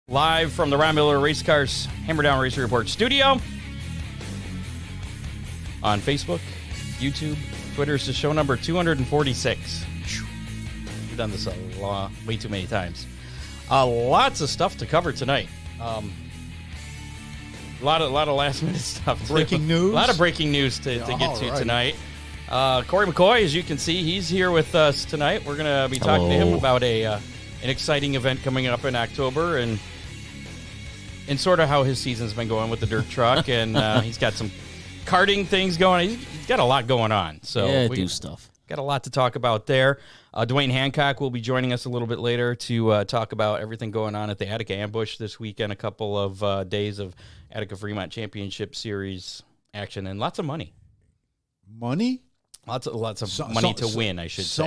Live from the Ron Miller Race Cars Hammer Down Racer Report studio. On Facebook, YouTube, Twitter is the show number 246. We've done this way too many times. Lots of stuff to cover tonight. A lot of last minute stuff. Breaking news. A lot of breaking news to get to tonight. Cory Mccaughey, as you can see, he's here with us tonight. We're going to be talking to him about an exciting event coming up in October and sort of how his season's been going with the dirt truck. And he's got some karting things going. He's got a lot going on. So we do stuff. Got a lot to talk about there. Duane Hancock will be joining us a little bit later to talk about everything going on at the Attica Ambush this weekend. A couple of days of Attica Fremont Championship Series action and lots of money. Money? Lots of money to win, I should say.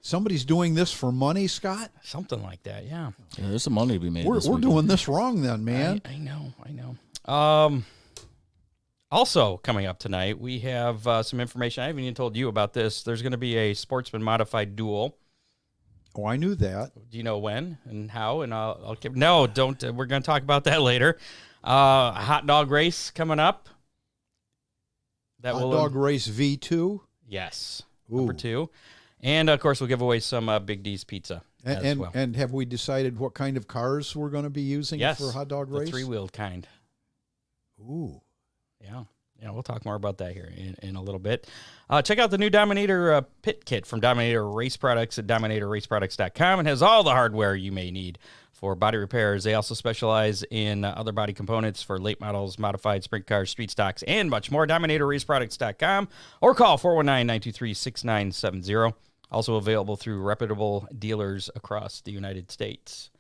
Somebody's doing this for money, Scott? Something like that, yeah. Yeah, there's some money to be made. We're doing this wrong then, man. I know. Also coming up tonight, we have some information. I haven't even told you about this. There's going to be a Sportsman Modified Duel. Oh, I knew that. Do you know when and how? And I'll keep. No, don't. We're going to talk about that later. A hot dog race coming up. Hot dog race V2? Yes, Ooh. Number 2. And, of course, we'll give away some Big D's Pizza as well. And have we decided what kind of cars we're going to be using for hot dog race? The three-wheeled kind. Ooh. Yeah, we'll talk more about that here in a little bit. Check out the new Dominator pit kit from Dominator Race Products at DominatorRaceProducts.com. It has all the hardware you may need for body repairs. They also specialize in other body components for late models, modified sprint cars, street stocks, and much more. DominatorRaceProducts.com or call 419-923-6970. Also available through reputable dealers across the United States.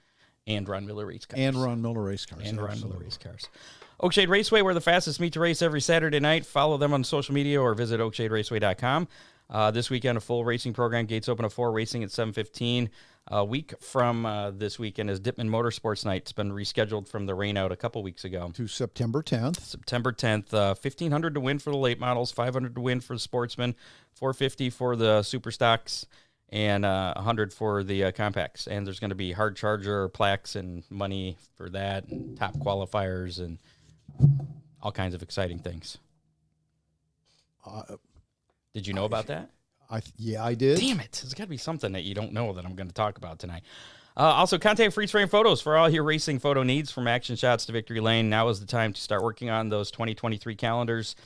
And Ron Miller Race Cars. Oakshade Raceway, where the fastest meet to race every Saturday night. Follow them on social media or visit OakshadeRaceway.com. This weekend, a full racing program. Gates open at 4, racing at 7:15. A week from this weekend is Dittman Motorsports Night. It's been rescheduled from the rain out a couple weeks ago. To September 10th. September 10th. $1,500 to win for the late models, $500 to win for the sportsmen, $450 for the super stocks, and $100 for the compacts. And there's going to be hard charger plaques and money for that, and top qualifiers, and all kinds of exciting things. Did you know about that? Yeah, I did. Damn it. There's got to be something that you don't know that I'm going to talk about tonight. Also, contact Freeze Frame Photos for all your racing photo needs, from action shots to victory lane. Now is the time to start working on those 2023 calendars.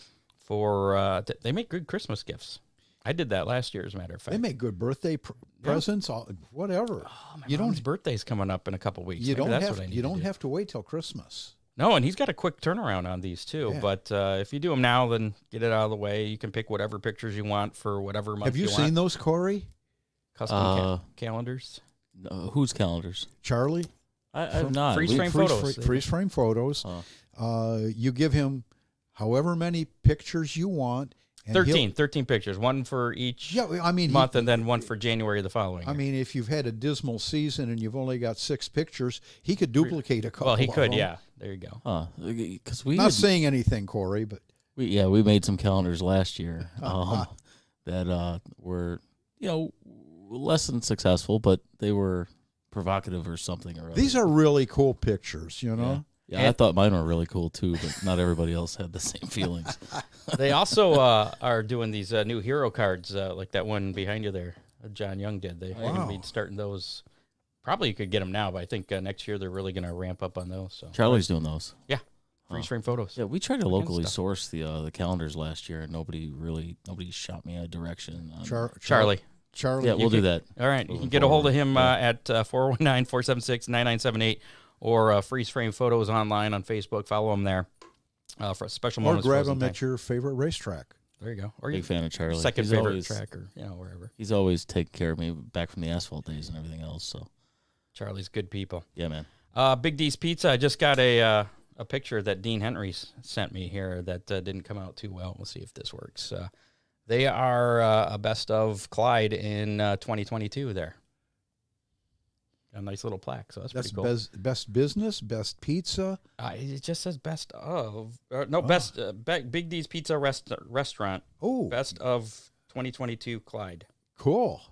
They make good Christmas gifts. I did that last year, as a matter of fact. They make good birthday presents, whatever. Oh, my mom's birthday's coming up in a couple weeks. You don't have to wait till Christmas. No, and he's got a quick turnaround on these, too. Yeah. But if you do them now, then get it out of the way. You can pick whatever pictures you want for whatever month you want. Have you seen those, Cory? Custom calendars? Whose calendars? Charlie? I've not. Freeze frame photos. Freeze frame photos. You give him however many pictures you want. 13 pictures, one for each month, and then one for January of the following. I mean, if you've had a dismal season and you've only got 6 pictures, he could duplicate a couple. Well, he could, of them. yeah. There you go. Because not saying anything, Cory, but we made some calendars last year that were less than successful, but they were provocative or something or other. These are really cool pictures, you know. Yeah, I thought mine were really cool too, but not everybody else had the same feelings. They also are doing these new hero cards, like that one behind you there. John Young did. They're going to be starting those. Probably you could get them now, but I think next year they're really going to ramp up on those. So Charlie's doing those. Yeah, freeze frame photos. Yeah, we tried to locally source the calendars last year, and nobody shot me a direction. Charlie. Yeah, we'll do that. All right, you can get a hold of him at 419-476-9978 or Freeze Frame Photos online on Facebook. Follow him there for special moments. Or grab him at your favorite racetrack. There you go. Or big fan of Charlie. Second favorite track, or wherever. He's always taken care of me back from the asphalt days and everything else. So Charlie's good people. Yeah, man. Big D's Pizza. I just got a picture that Dean Henry sent me here that didn't come out too well. We'll see if this works. They are a best of Clyde in 2022 there. A nice little plaque, so that's pretty cool. Best business, best pizza. It just says best of. Best Big D's Pizza Restaurant. Oh, best of 2022 Clyde. Cool.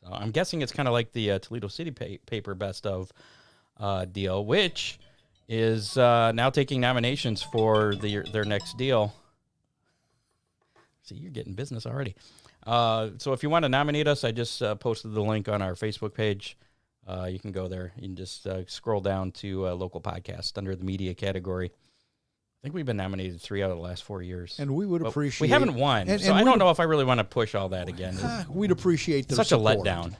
So I'm guessing it's kind of like the Toledo City paper best of. deal, which is now taking nominations for their next deal. See, you're getting business already. So if you want to nominate us, I just posted the link on our Facebook page. You can go there. You can just scroll down to local podcast under the media category. I think we've been nominated 3 out of the last 4 years. And we would appreciate... We haven't won, so I don't know if I really want to push all that again. We'd appreciate their support. Such a letdown.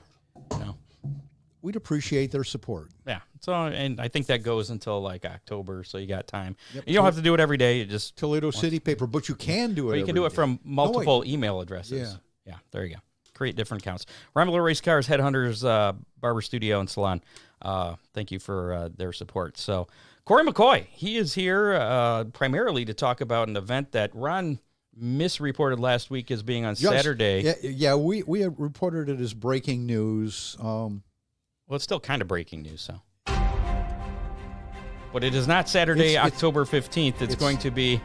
We'd appreciate their support. Yeah. So, and I think that goes until like October, so you got time. Yep. You don't have to do it every day. You just Toledo City paper, but you can do it. But you can do it from multiple email addresses. Yeah. There you go. Create different accounts. Rambler Race Cars, Headhunters, Barber Studio and Salon. Thank you for their support. So, Cory Mccaughey, he is here primarily to talk about an event that Ron misreported last week as being on Saturday. Yeah, we had reported it as breaking news. Well, it's still kind of breaking news, so. But it is not Saturday, October 15th. It's going to be...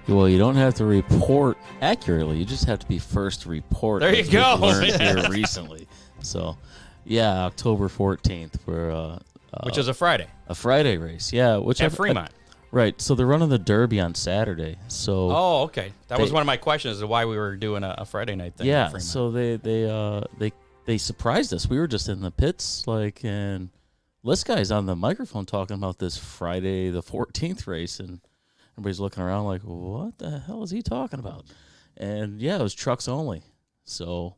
Well, you don't have to report accurately. You just have to be first to report. There you go. Learned here recently. So, yeah, October 14th. Which is a Friday. A Friday race, yeah. Which at Fremont. Right. So they're running the Derby on Saturday. So. Oh, okay. That was one of my questions, of why we were doing a Friday night thing. Yeah. So they surprised us. We were just in the pits, and this guy's on the microphone talking about this Friday the 14th race, and everybody's looking around like, what the hell is he talking about? And yeah, it was trucks only. So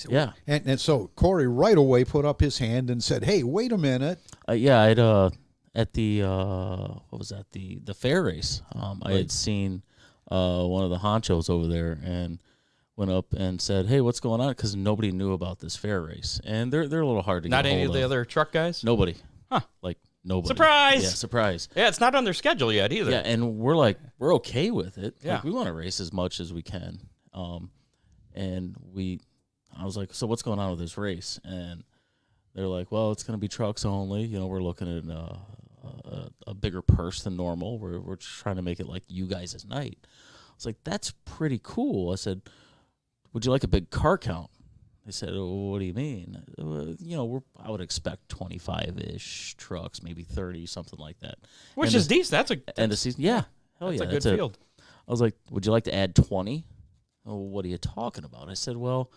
yeah. And so Cory right away put up his hand and said, hey, wait a minute. Yeah, I'd at the what was that? The fair race. I had seen one of the honchos over there and went up and said, hey, what's going on? Because nobody knew about this fair race. And they're a little hard to get Not hold any of the other truck guys? Nobody. Huh. Like nobody. Surprise! Yeah, surprise. Yeah, it's not on their schedule yet either. Yeah, and we're okay with it. Yeah. Like, we want to race as much as we can. And I was like, so what's going on with this race? And they're like, well, it's going to be trucks only. We're looking at a bigger purse than normal. We're just trying to make it like you guys' night. I was like, that's pretty cool. I said, would you like a big car count? They said, oh, what do you mean? I would expect 25-ish trucks, maybe 30, something like that. Which is decent. That's end of season. Yeah. Hell yeah. That's a good field. I was like, would you like to add 20? Oh, what are you talking about? I said, well,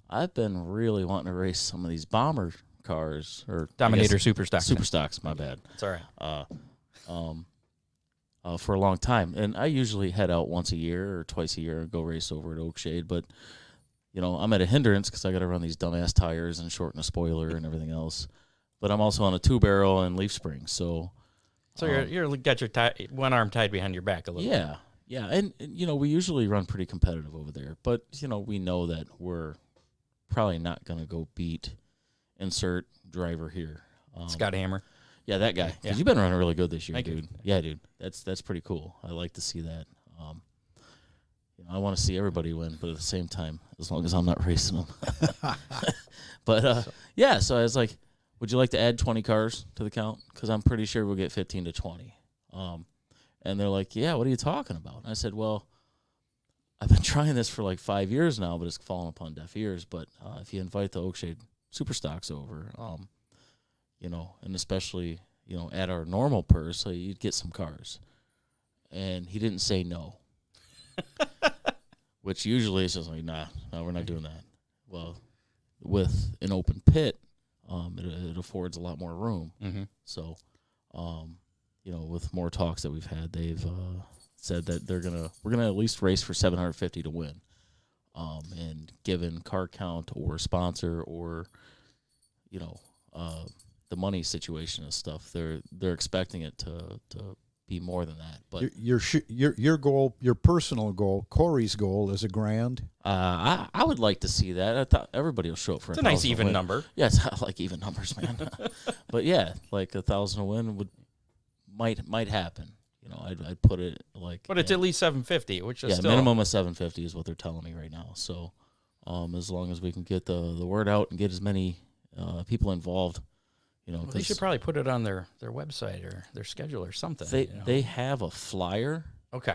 I've been really wanting to race some of these bomber cars or Dominator Superstocks. Superstocks, my bad. That's all right. For a long time. And I usually head out once a year or twice a year and go race over at Oakshade. But, I'm at a hindrance because I got to run these dumbass tires and shorten a spoiler and everything else. But I'm also on a 2-barrel and leaf spring. So you're got your one arm tied behind your back a little bit. Yeah. And, we usually run pretty competitive over there. But, we know that we're probably not going to go beat insert driver here. Scott Hammer. Yeah, that guy. Because you've been running really good this year, dude. Yeah, dude. That's pretty cool. I like to see that. I want to see everybody win, but at the same time, as long as I'm not racing them. But, so I was like, would you like to add 20 cars to the count? Because I'm pretty sure we'll get 15 to 20. And they're like, yeah, what are you talking about? And I said, well, I've been trying this for like 5 years now, but it's fallen upon deaf ears. But if you invite the Oakshade Superstocks over, and especially, at our normal purse, so you'd get some cars. And he didn't say no. Which usually is just like, no, we're not doing that. Well, with an open pit, it affords a lot more room. Mm-hmm. So, with more talks that we've had, they've said that we're gonna at least race for $750 to win. And given car count or sponsor or, the money situation and stuff, they're expecting it to be more than that. But your goal, your personal goal, Cory's goal is $1,000. I would like to see that. I thought everybody will show up for it's a nice even number. Yes, I like even numbers, man. But yeah, like $1,000 a win might happen. I'd put it like. But it's at least $750, which is still minimum of $750 is what they're telling me right now. So, as long as we can get the word out and get as many people involved. They should probably put it on their website or their schedule or something. They have a flyer. Okay.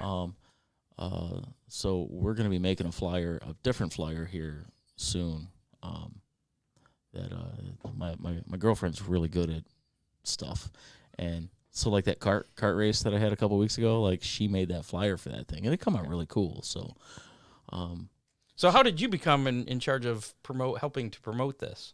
So we're going to be making a different flyer here soon. that my girlfriend's really good at stuff, and so like that kart race that I had a couple weeks ago, like she made that flyer for that thing, and it come out really cool. So, so how did you become in charge of helping to promote this?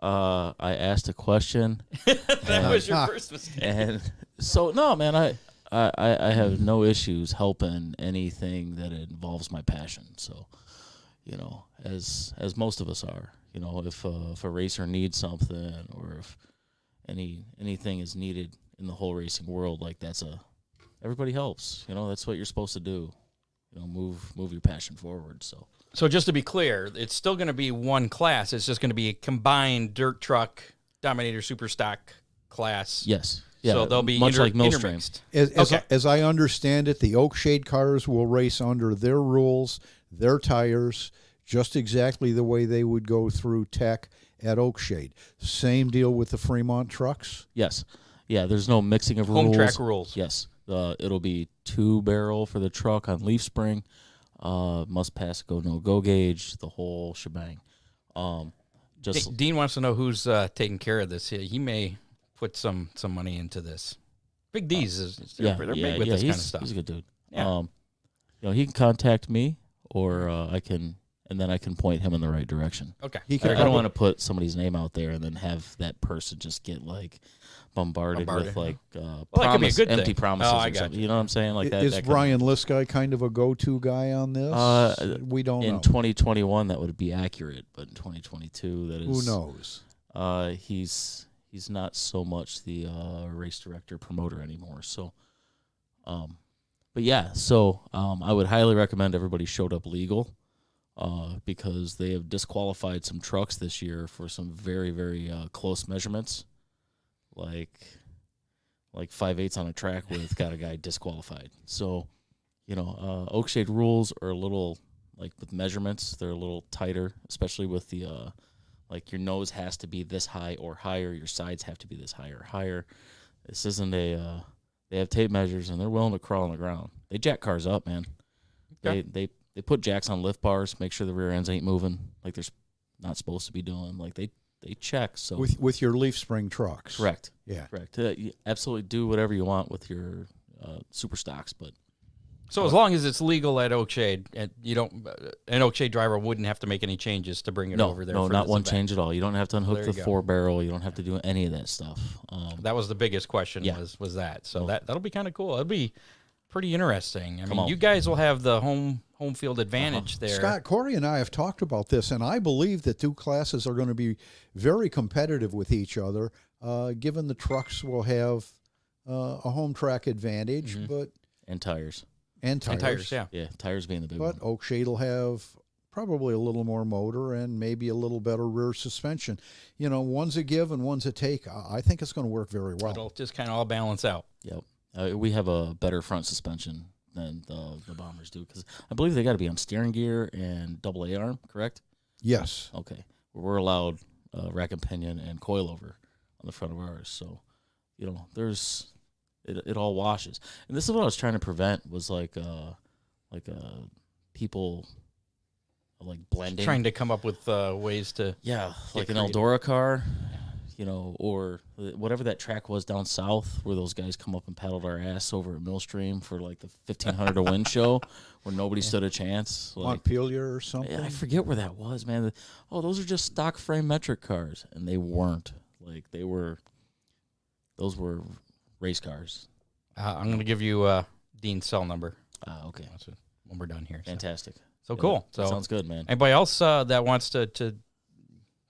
I asked a question. That was your first mistake. And so no, man, I have no issues helping anything that involves my passion. So, you know, as most of us are, you know, if a racer needs something, or if anything is needed in the whole racing world, like everybody helps. You know, that's what you're supposed to do. You know, move your passion forward. So just to be clear, it's still going to be one class. It's just going to be a combined dirt truck Dominator Super Stock class. Yes. Yeah, so they'll be much like Millstream. intermixed. As I understand it, the Oakshade cars will race under their rules, their tires, just exactly the way they would go through tech at Oakshade. Same deal with the Fremont trucks? Yes. Yeah, there's no mixing of rules. Home track rules. Yes. It'll be 2-barrel for the truck on leaf spring, must pass no-go gauge, the whole shebang. Dean wants to know who's taking care of this. He may put some money into this. Big D's they're big with this kind of stuff. He's a good dude. Yeah. You know, he can contact me, or I can point him in the right direction. Okay. I don't want to put somebody's name out there and then have that person just get like bombarded with like empty promises. Oh, I or got something. You know what I'm saying? Like that. Is that Brian Liskey kind of a go-to guy on this? We don't know. In 2021, that would be accurate, but in 2022, that is. Who knows? He's not so much the race director promoter anymore. So, but yeah, so I would highly recommend everybody showed up legal, because they have disqualified some trucks this year for some very, very close measurements, like 5/8 on a track with got a guy disqualified. So, you know, Oakshade rules are a little, like with measurements, they're a little tighter, especially with the like your nose has to be this high or higher, your sides have to be this high or higher. This isn't they have tape measures, and they're willing to crawl on the ground. They jack cars up, man. Okay. They put jacks on lift bars, make sure the rear ends ain't moving like they're not supposed to be doing. Like they check. So with your leaf spring trucks. Correct. Yeah. Correct. You absolutely do whatever you want with your super stocks, but so as long as it's legal at Oakshade, and you don't, an Oakshade driver wouldn't have to make any changes to bring it over there. No, for not this one event. change at all. You don't have to unhook the 4-barrel. You don't have to do any of that stuff. That was the biggest question. Was that? So that'll be kind of cool. It'll be pretty interesting. I mean, you guys will have the home field advantage there. Scott, Cory and I have talked about this, and I believe that two classes are going to be very competitive with each other, given the trucks will have a home track advantage, and tires. And tires, yeah. Yeah, tires being the big but one. Oakshade will have probably a little more motor and maybe a little better rear suspension. You know, one's a give and one's a take. I think it's going to work very well. It'll just kind of all balance out. Yep. We have a better front suspension than the Bombers do, because I believe they got to be on steering gear and AA arm, correct? Yes. Okay. We're allowed rack and pinion and coilover on the front of ours. So, you know, there's... It all washes, and this is what I was trying to prevent, was like people like blending, Trying to come up with ways to like an Eldora car, you know, or whatever that track was down south where those guys come up and paddled our ass over at Millstream for like the 1500 to win show, where nobody stood a chance. Like, Montpelier or something. I forget where that was, man. Those are just stock frame metric cars, and they weren't. Like those were race cars. I'm going to give you Dean's cell number. Okay. When we're done here. Fantastic. So cool. So sounds good, man. Anybody else that wants to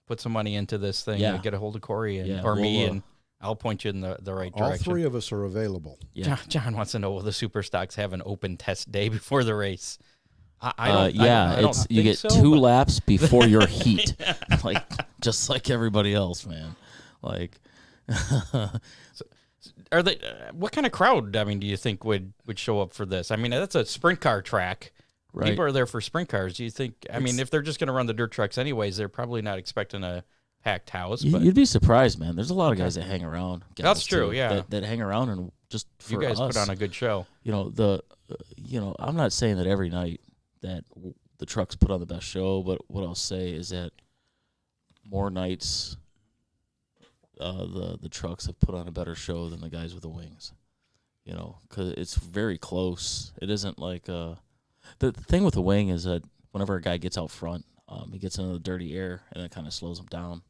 put some money into this thing, get a hold of Cory or me, and I'll point you in the right direction. All three of us are available. Yeah. John wants to know, will the super stocks have an open test day before the race? I don't you get so, 2 laps before your heat, like just like everybody else, man. Like, are they? What kind of crowd? I mean, do you think would show up for this? I mean, that's a sprint car track. Right. People are there for sprint cars. Do you think? I mean, if they're just going to run the dirt trucks anyways, they're probably not expecting a packed house. But you'd be surprised, man. There's a lot of guys that hang around. That's true. Too, yeah, that hang around and just for you guys us, put on a good show. You know, I'm not saying that every night that the trucks put on the best show, but what I'll say is that more nights the trucks have put on a better show than the guys with the wings. You know, because it's very close. It isn't like the thing with the wing is that whenever a guy gets out front, he gets into the dirty air and it kind of slows him down.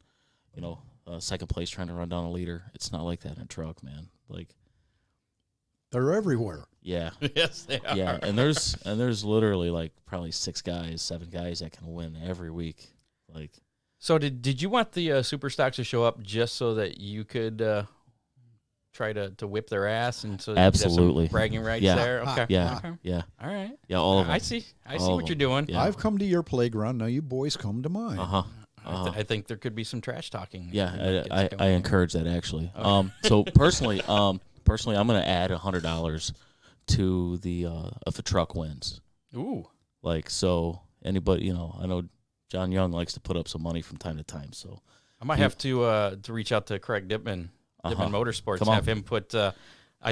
You know, second place trying to run down a leader. It's not like that in a truck, man. Like they're everywhere. Yeah. Yes, they are. Yeah, and there's literally like probably 7 guys that can win every week. Like, so did you want the super stocks to show up just so that you could try to whip their ass and so absolutely you get some bragging rights yeah. there? Okay. Yeah. Okay. Yeah. All right. Yeah, all of them. I see what you're doing. Yeah. I've come to your playground. Now you boys come to mine. I think there could be some trash talking. Yeah, I encourage that actually. Okay. So personally, I'm going to add $100 to the if a truck wins. Ooh. Like, so anybody, you know, I know John Young likes to put up some money from time to time. So I might have to reach out to Craig Dipman, Dipman Motorsports, have him put.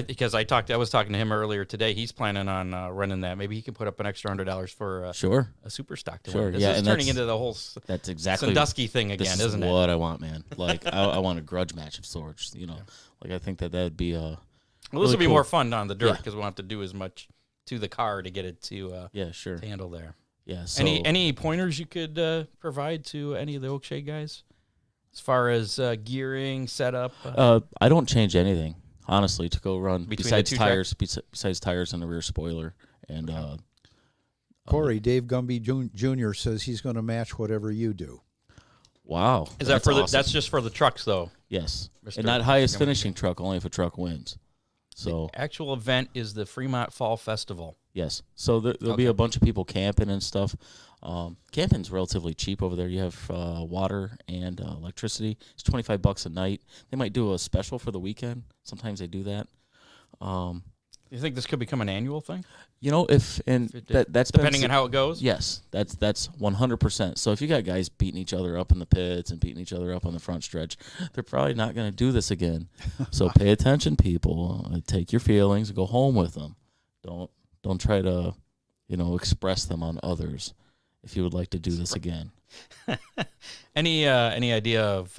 Because I was talking to him earlier today. He's planning on running that. Maybe he can put up an extra $100 for sure a super stock to sure. win. This yeah, is and turning into the whole that's exactly Sandusky thing again, isn't it? What I want, man. Like I want a grudge match of sorts. You know, like I think that'd be Well, really this will be cool. more fun on the dirt because we won't have to do as much to the car to get it to sure to handle there. Yeah. So Any pointers you could provide to any of the Oakshade guys as far as gearing, setup? I don't change anything. Honestly, to go run besides tires, and the rear spoiler, and Cory, Dave Gumby Jr. says he's going to match whatever you do. Wow, is that for awesome. that's just for the trucks though? Yes, Mr. and not highest finishing truck, only if a truck wins. So the actual event is the Fremont Fall Festival. Yes, so there'll be a bunch of people camping and stuff. Camping's relatively cheap over there. You have water and electricity. It's $25 a night. They might do a special for the weekend. Sometimes they do that. You think this could become an annual thing? You know, that's depending on how it goes. Yes, that's 100%. So if you got guys beating each other up in the pits and beating each other up on the front stretch, they're probably not going to do this again. So pay attention, people. Take your feelings and go home with them. Don't try to, you know, express them on others. If you would like to do this again. Any idea of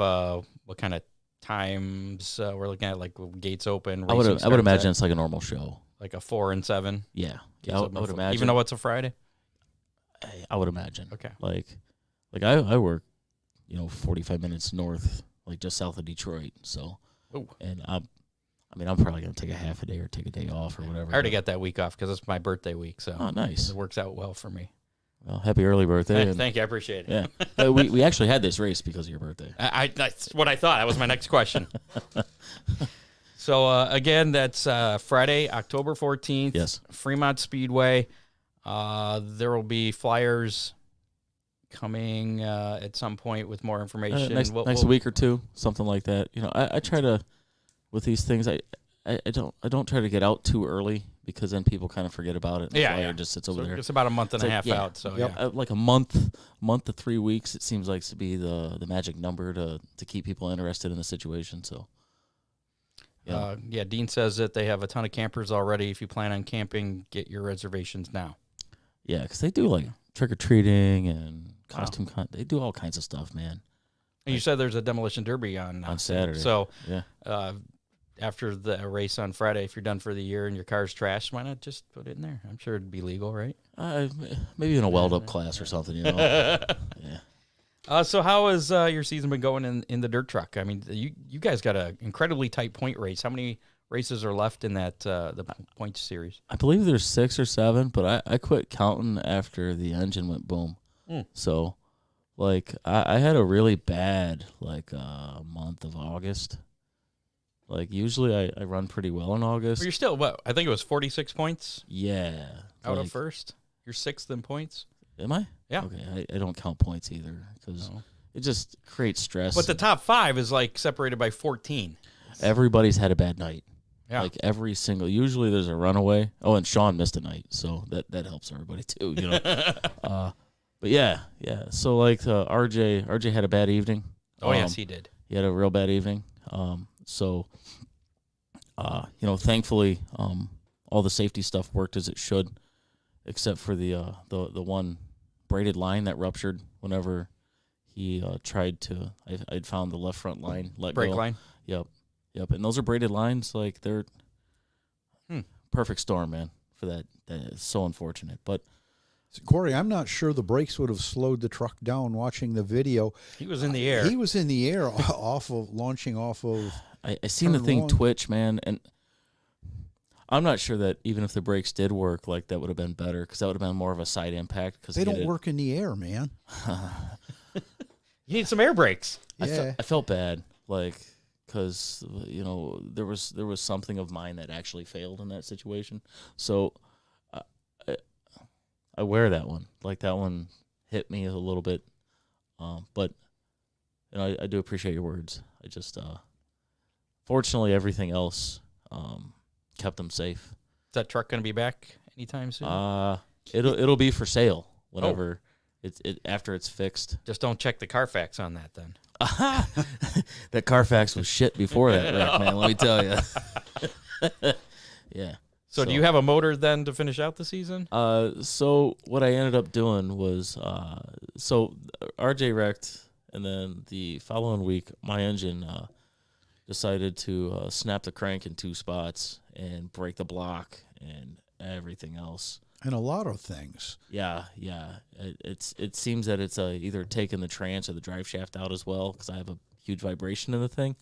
what kind of times we're looking at? Like gates open. I would imagine it's like a normal show, like a 4 and 7. Yeah, I would imagine. Even though it's a Friday. I would imagine. Okay. Like I work, you know, 45 minutes north, like just south of Detroit. So, and I'm probably gonna take a half a day or take a day off or whatever. I already got that week off because it's my birthday week. So nice. It works out well for me. Well, happy early birthday. Thank you. I appreciate it. Yeah. We actually had this race because of your birthday. That's what I thought. That was my next question. So, again, that's Friday, October 14th. Yes. Fremont Speedway. There will be flyers coming at some point with more information. Next week or two, something like that. You know, I try to, with these things, I don't try to get out too early because then people kind of forget about it. And the flyer just sits over there. It's about a month and a half out. So like a month to 3 weeks. It seems like to be the magic number to keep people interested in the situation. So, Dean says that they have a ton of campers already. If you plan on camping, get your reservations now. Yeah, because they do like trick or treating and costume. They do all kinds of stuff, man. And you said there's a demolition derby on Saturday. So after the race on Friday, if you're done for the year and your car's trashed, why not just put it in there? I'm sure it'd be legal, right? Maybe in a weld-up class or something, you know. Yeah. So how has your season been going in the dirt truck? I mean, you guys got an incredibly tight point race. How many races are left in that the points series? I believe there's 6 or 7, but I quit counting after the engine went boom. So, like, I had a really bad, like, month of August. Like, usually I run pretty well in August. Well, you're still, I think it was 46 points? Yeah. Out of first? You're 6th in points? Am I? Yeah. Okay, I don't count points either because it just creates stress. But the top 5 is, like, separated by 14. Everybody's had a bad night. Yeah. Like, every single, usually there's a runaway. Oh, and Sean missed a night, so that helps everybody too, you know. But yeah. So, like, RJ had a bad evening. Oh, yes, he did. He had a real bad evening. So, you know, thankfully, all the safety stuff worked as it should, except for the one braided line that ruptured whenever he tried to. I'd found the left front line, brake go. line. Yep. And those are braided lines. Like they're perfect storm, man. For that is so unfortunate. But Cory, I'm not sure the brakes would have slowed the truck down. Watching the video, he was in the air. He was in the air, launching off of. I seen the thing twitch, man, and I'm not sure that even if the brakes did work, like that would have been better because that would have been more of a side impact. Because they don't work in the air, man. You need some air brakes. Yeah. I felt bad, like because there was something of mine that actually failed in that situation. So I wear that one. Like that one hit me a little bit, but I do appreciate your words. I just fortunately everything else kept them safe. Is that truck going to be back anytime soon? It'll be for sale whenever after it's fixed. Just don't check the Carfax on that then. That Carfax was shit before that wreck, man. Let me tell you. Yeah. So do you have a motor then to finish out the season? So what I ended up doing was so RJ wrecked, and then the following week my engine decided to snap the crank in 2 spots and break the block and everything else. And a lot of things. Yeah. It seems that it's either taking the trans or the drive shaft out as well because I have a huge vibration in the thing.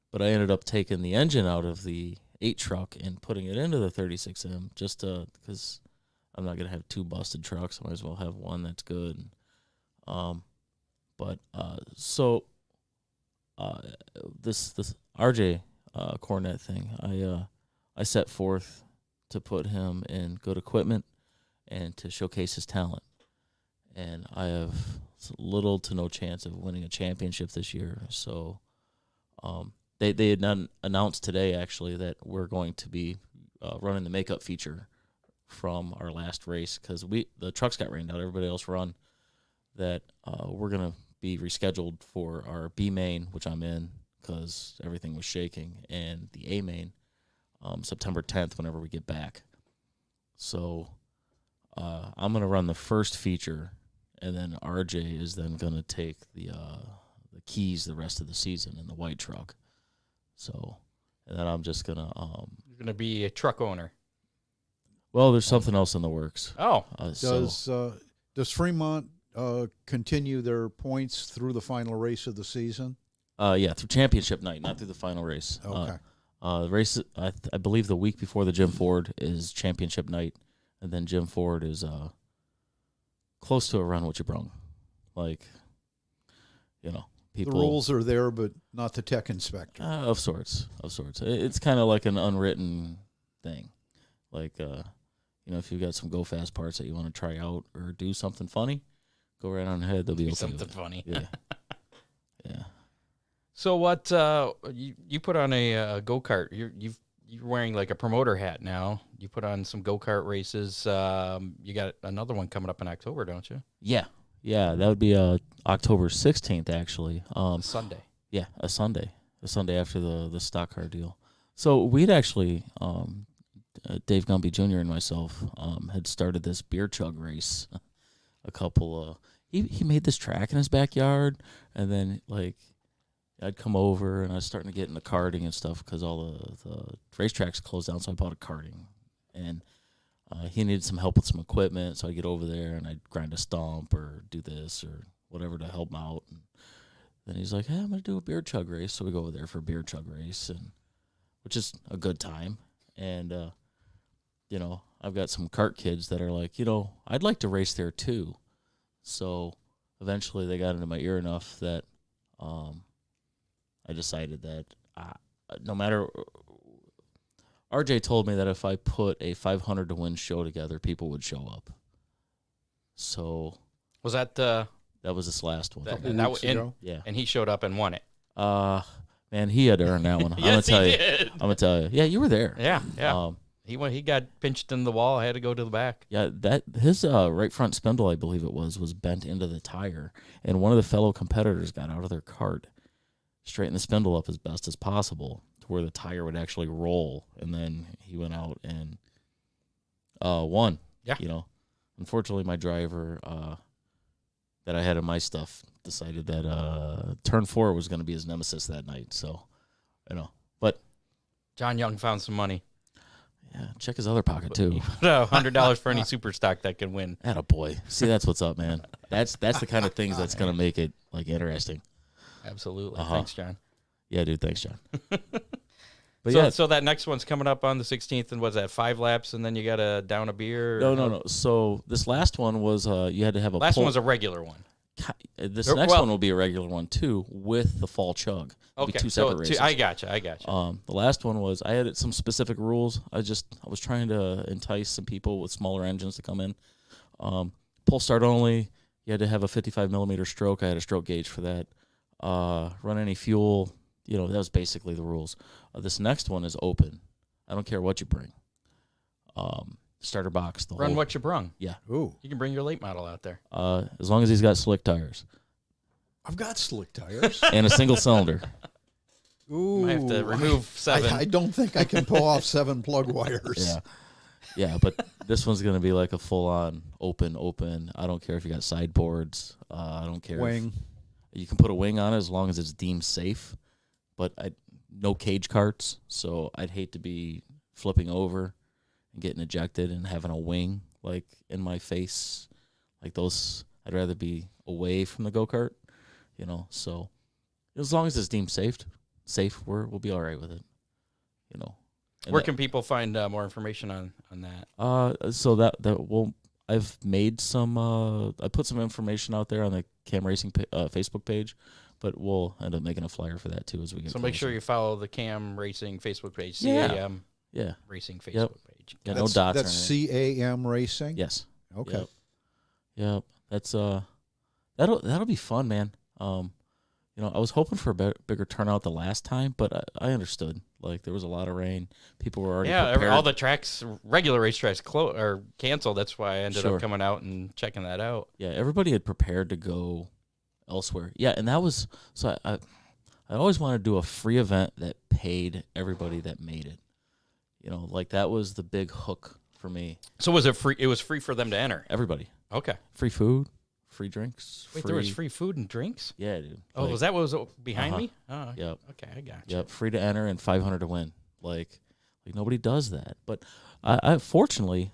But I ended up taking the engine out of the 8 truck and putting it into the 36M just because I'm not gonna have 2 busted trucks. I might as well have one that's good. This RJ Cornet thing, I set forth to put him in good equipment and to showcase his talent. And I have little to no chance of winning a championship this year. So they had announced today, actually, that we're going to be running the makeup feature from our last race because the trucks got rained out. Everybody else run. That we're going to be rescheduled for our B main, which I'm in because everything was shaking, and the A main September 10th whenever we get back. So I'm going to run the first feature, and then RJ is then going to take the keys the rest of the season in the white truck. So, and then I'm just going to... You're going to be a truck owner. Well, there's something else in the works. Oh. Does Fremont continue their points through the final race of the season? Yeah, through championship night, not through the final race. Okay. The race, I believe the week before the Jim Ford is championship night, and then Jim Ford is close to a run what you brung. Like, people. The rules are there, but not the tech inspector. Of sorts. It's kind of like an unwritten thing. Like, if you've got some go fast parts that you want to try out or do something funny, go right on ahead. They'll be okay. Something funny. Yeah. Yeah. So what you put on a go-kart? You're wearing like a promoter hat now. You put on some go-kart races. You got another one coming up in October, don't you? Yeah, that would be October 16th actually. Sunday. Yeah, a Sunday after the stock car deal. So we'd actually Dave Gumby Jr. and myself had started this beer chug race. A couple he made this track in his backyard, and then like I'd come over and I was starting to get into karting and stuff because all the racetracks closed down, so I bought a karting. And he needed some help with some equipment, so I'd get over there and I'd grind a stump or do this or whatever to help him out. And then he's like, hey, I'm going to do a beer chug race. So we go over there for a beer chug race, which is a good time. And, I've got some kart kids that are like, I'd like to race there too. So eventually they got into my ear enough that I decided that no matter... RJ told me that if I put a 500 to win show together, people would show up. So... Was that... That was this last one. Yeah. And he showed up and won it. Man, he had to earn that one. Yes, I'm gonna tell you. Yeah, you were there. Yeah. He got pinched in the wall. I had to go to the back. Yeah, his right front spindle, I believe it was bent into the tire, and one of the fellow competitors got out of their cart, straightened the spindle up as best as possible to where the tire would actually roll, and then he went out and won. Yeah. Unfortunately, my driver that I had in my stuff decided that turn 4 was going to be his nemesis that night. So, but John Young found some money. Yeah, check his other pocket too. $100 for any super stock that can win. Attaboy. See, that's what's up, man. That's the kind of things that's going to make it like interesting. Absolutely. Thanks, John. Yeah, dude. Thanks, John. But so that next one's coming up on the 16th, and what's that, 5 laps, and then you got to down a beer? No. So this last one was you had to have a last one was a regular one. This next one will be a regular one too, with the fall chug. It'll be 2 separate races. I gotcha. The last one was I had some specific rules. I was trying to entice some people with smaller engines to come in. Pull start only. You had to have a 55 millimeter stroke. I had a stroke gauge for that. Run any fuel. That was basically the rules. This next one is open. I don't care what you bring. Starter box. Run what you brung. Yeah. Ooh. You can bring your late model out there. As long as he's got slick tires. I've got slick tires. And a single cylinder. Ooh. I have to remove 7. I don't think I can pull off 7 plug wires. Yeah, but this one's going to be like a full-on open. I don't care if you got sideboards. I don't care. Wing. You can put a wing on it as long as it's deemed safe. But no cage carts, so I'd hate to be flipping over and getting ejected and having a wing like in my face. Like those, I'd rather be away from the go-kart, So as long as it's deemed safe, we'll be all right with it, Where can people find more information on that? So I've made some. I put some information out there on the Cam Racing Facebook page, but we'll end up making a flyer for that too as we get. So closer. make sure you follow the Cam Racing Facebook page. CAM Racing Facebook page. Yeah, no dots. That's CAM Racing. Yes. Okay. Yep. That's that'll be fun, man. I was hoping for a bigger turnout the last time, but I understood. Like there was a lot of rain. People were already prepared. All the tracks, regular racetracks, are canceled. That's why I ended up coming out and checking that out. Yeah, everybody had prepared to go elsewhere. Yeah, and that was so. I always wanted to do a free event that paid everybody that made it. Like that was the big hook for me. So was it free? It was free for them to enter. Everybody. Okay. Free food. Free drinks. Wait, there was free food and drinks? Yeah, dude. Oh, was that what was behind me? Oh, yep. Okay, I got you. Yep, free to enter and $500 to win. Like nobody does that. But I fortunately,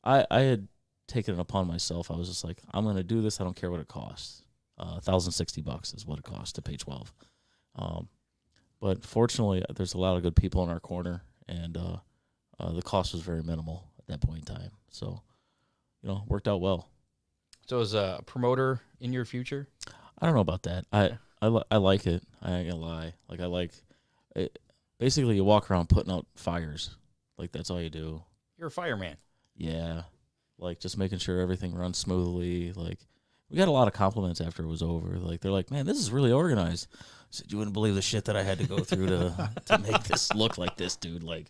I had taken it upon myself. I was just like, I'm going to do this. I don't care what it costs. $1,060 is what it costs to pay 12. But fortunately, there's a lot of good people in our corner, and the cost was very minimal at that point in time. So, worked out well. So is a promoter in your future? I don't know about that. I like it. I ain't gonna lie. Like I like it. Basically, you walk around putting out fires. Like that's all you do. You're a fireman. Yeah. Like just making sure everything runs smoothly. Like we got a lot of compliments after it was over. Like they're like, "Man, this is really organized." I said, "You wouldn't believe the shit that I had to go through to make this look like this, dude." Like,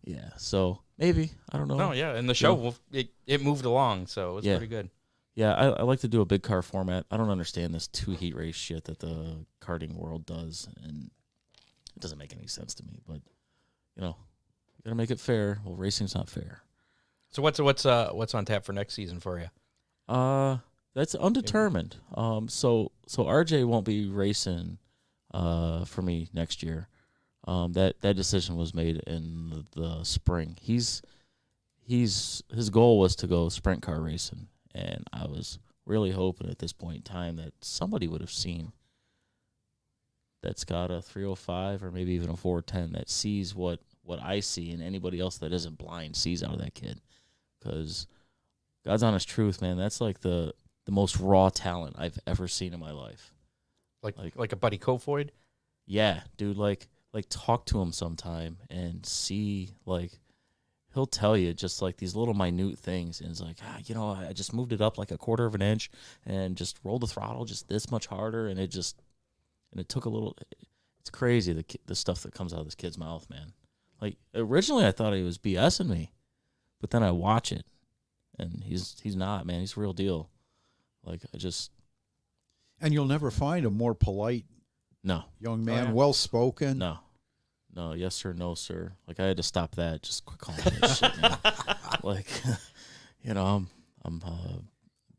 yeah. So maybe I don't know. No, yeah. And the show it moved along, so it was pretty good. Yeah, I like to do a big car format. I don't understand this 2 heat race shit that the karting world does, and it doesn't make any sense to me. But you gotta make it fair. Well, racing's not fair. So what's on tap for next season for you? That's undetermined. So RJ won't be racing for me next year. That decision was made in the spring. His goal was to go sprint car racing. And I was really hoping at this point in time that somebody would have seen that's got a 305 or maybe even a 410 that sees what I see and anybody else that isn't blind sees out of that kid. Because God's honest truth, man, that's like the most raw talent I've ever seen in my life. Like a Buddy Kofoid? Yeah, dude, like talk to him sometime and see he'll tell you just like these little minute things, and it's like, I just moved it up like a quarter of an inch and just rolled the throttle just this much harder, and it took a little. It's crazy the stuff that comes out of this kid's mouth, man. Like originally I thought he was BSing me, but then I watch it, and he's not, man. He's the real deal. And you'll never find a more polite, young man, well spoken. No, yes sir, no sir. Like I had to stop that. Just quit calling me that shit, man. I'm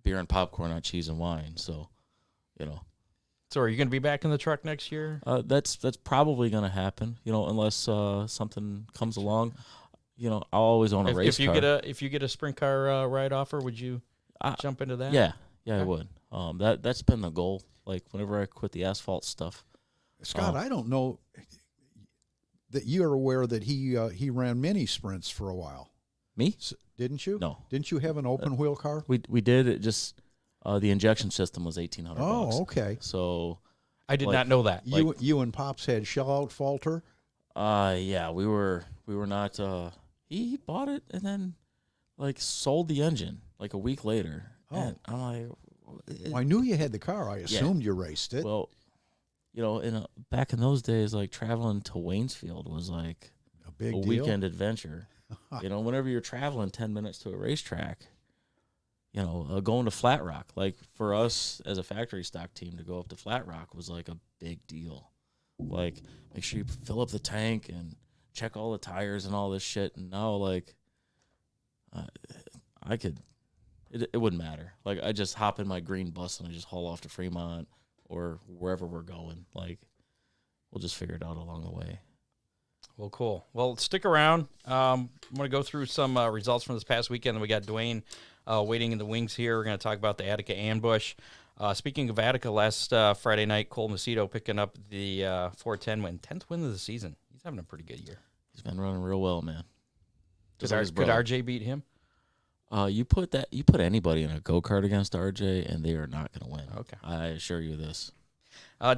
beer and popcorn, not cheese and wine. So, So are you going to be back in the truck next year? That's probably going to happen, unless something comes along. I'll always own a race car. If you get a sprint car ride offer, would you jump into that? Yeah, I would. That's been the goal. Like whenever I quit the asphalt stuff. Scott, I don't know that you're aware that he ran mini sprints for a while. Me? Didn't you? No. Didn't you have an open wheel car? We did. It just the injection system was $1,800. Oh, okay. So I did not know that. You and Pops had shell out falter. Yeah, we were not. He bought it and then sold the engine a week later. Oh. And I'm like, Well, I knew you had the car. I assumed you raced it. Well, back in those days, traveling to Waynesfield was a big deal. weekend adventure. Whenever you're traveling 10 minutes to a racetrack, going to Flat Rock, for us as a factory stock team to go up to Flat Rock was a big deal. Make sure you fill up the tank and check all the tires and all this shit. And now, it wouldn't matter. I just hop in my green bus and I just haul off to Fremont or wherever we're going. We'll just figure it out along the way. Well, cool. Well, stick around. I'm going to go through some results from this past weekend. We got Duane waiting in the wings here. We're going to talk about the Attica Ambush. Speaking of Attica, last Friday night, Cole Macedo picking up the 410 win, 10th win of the season. He's having a pretty good year. He's been running real well, man. Could RJ beat him? You put anybody in a go-kart against RJ, and they are not going to win. Okay. I assure you this.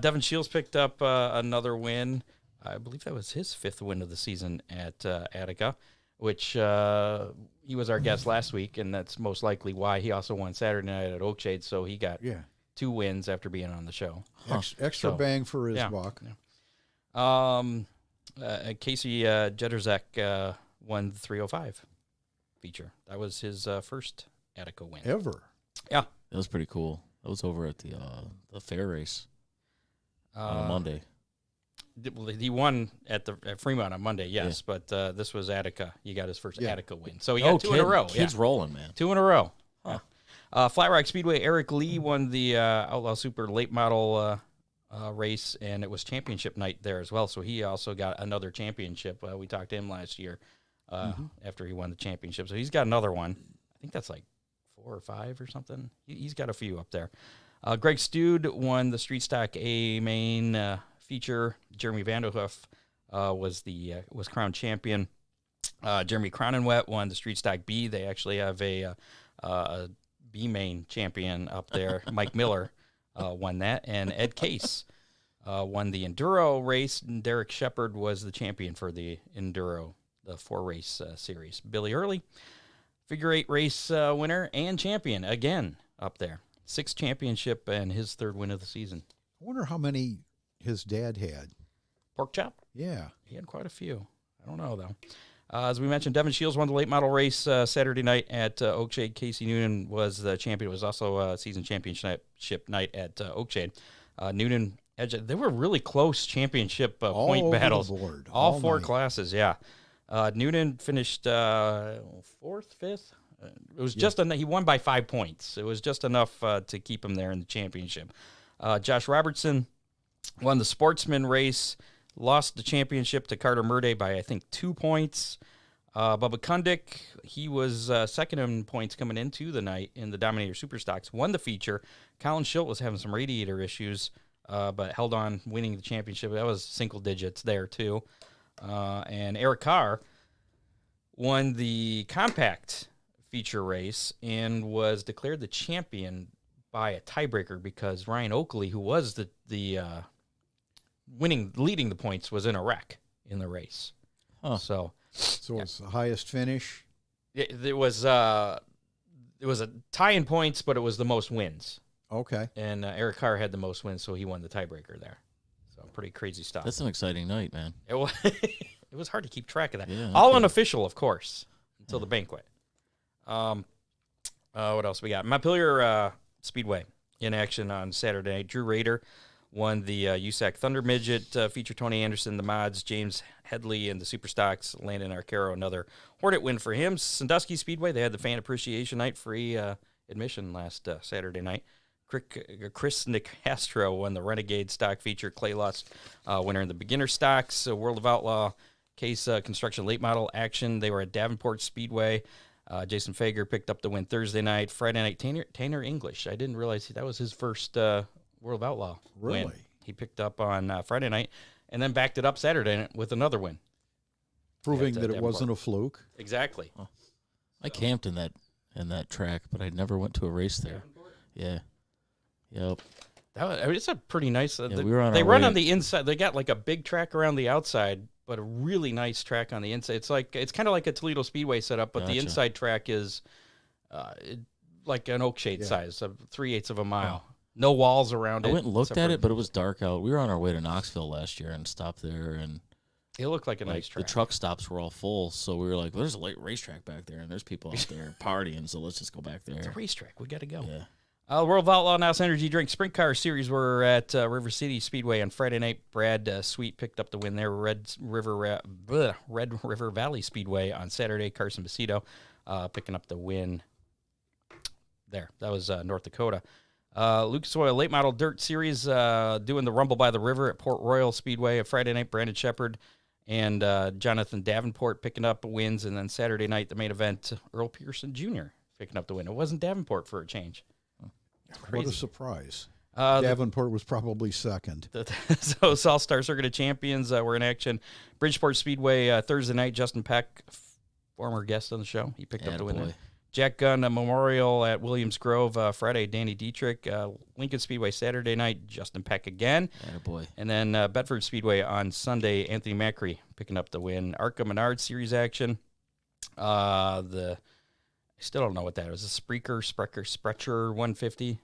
Devin Shields picked up another win. I believe that was his 5th win of the season at Attica, which he was our guest last week, and that's most likely why he also won Saturday night at Oakshade, so he got 2 wins after being on the show. Extra bang for his buck. Yeah. Casey Jederzek won the 305 feature. That was his first Attica win. Ever. Yeah. That was pretty cool. That was over at the fair race on a Monday. He won at Fremont on Monday, yes, but this was Attica. He got his first Attica win. So he got 2 in a row. Kid's rolling, man. 2 in a row. Huh. Flat Rock Speedway, Eric Lee won the Outlaw Super late model race, and it was championship night there as well. So he also got another championship. We talked to him last year after he won the championship. So he's got another one. I think that's 4 or 5 or something. He's got a few up there. Greg Stude won the Street Stock A main feature. Jeremy Vanderhoof was crowned champion. Jeremy Cronenwet won the Street Stock B. They actually have a B main champion up there. Mike Miller won that, and Ed Case won the Enduro race. And Derek Shepard was the champion for the Enduro, the 4-race series. Billy Early, figure 8 race winner and champion again up there. 6th championship and his 3rd win of the season. I wonder how many his dad had. Pork chop? Yeah. He had quite a few. I don't know, though. As we mentioned, Devin Shields won the late model race Saturday night at Oakshade. Casey Noonan was the champion. It was also a season championship night at Oakshade. Noonan, they were really close championship point battles. All 4 classes, yeah. Noonan finished 4th, 5th. It was just enough. He won by 5 points. It was just enough to keep him there in the championship. Josh Robertson won the sportsman race, lost the championship to Carter Murday by, I think, 2 points. Bubba Kundick, he was second in points coming into the night in the Dominator Superstocks, won the feature. Colin Schilt was having some radiator issues, but held on, winning the championship. That was single digits there, too. And Eric Carr won the compact feature race and was declared the champion by a tiebreaker because Ryan Oakley, who was the leading the points, was in a wreck in the race. Huh. So it's the highest finish. It was a tie in points, but it was the most wins. Okay. And Eric Carr had the most wins, so he won the tiebreaker there. So pretty crazy stuff. That's an exciting night, man. It was. It was hard to keep track of that. Yeah, all unofficial, of course, until the banquet. What else we got? Montpelier Speedway in action on Saturday night. Drew Rader won the USAC Thunder Midget feature. Tony Anderson, the mods, James Headley, and the Superstocks. Landon Arcaro, another Hornet win for him. Sandusky Speedway, they had the fan appreciation night, free admission last Saturday night. Chris Nicastro won the Renegade stock feature. Clay lost winner in the beginner stocks. World of Outlaw Case Construction late model action. They were at Davenport Speedway. Jason Fager picked up the win Thursday night. Friday night, Tanner English. I didn't realize that was his first World of Outlaw win. He picked up on Friday night and then backed it up Saturday night with another win. Proving that it wasn't a fluke. Exactly. Oh. I camped in that track, but I never went to a race there. Yeah. Yep. It's a pretty nice. We were on they run on the inside. They got like a big track around the outside, but a really nice track on the inside. It's kind of like a Toledo Speedway setup, but the inside track is like an Oakshade size, of 3/8 of a mile. No walls around it. I went and looked at it, but it was dark out. We were on our way to Knoxville last year and stopped there, and it looked like a nice track. The truck stops were all full, so we were like, well, "There's a late racetrack back there, and there's people out there partying, so let's just go back there." It's a racetrack. We got to go. Yeah. World of Outlaw NOS Energy Drink Sprint Car Series were at River City Speedway on Friday night. Brad Sweet picked up the win there. Red River Valley Speedway on Saturday. Carson Baceto picking up the win there. That was North Dakota. Lucas Oil Late Model Dirt Series doing the Rumble by the River at Port Royal Speedway. Friday night, Brandon Shepard and Jonathan Davenport picking up wins. And then Saturday night, the main event, Earl Pearson Jr. picking up the win. It wasn't Davenport for a change. What a surprise. Davenport was probably second. So South Star Circuit of Champions were in action. Bridgeport Speedway Thursday night, Justin Peck, former guest on the show. He picked up the win there. Jack Gunn Memorial at Williams Grove Friday, Danny Dietrich. Lincoln Speedway Saturday night, Justin Peck again. Attaboy. And then Bedford Speedway on Sunday, Anthony Macri picking up the win. Arca Menard Series action. I still don't know what that was. A Sprecher 150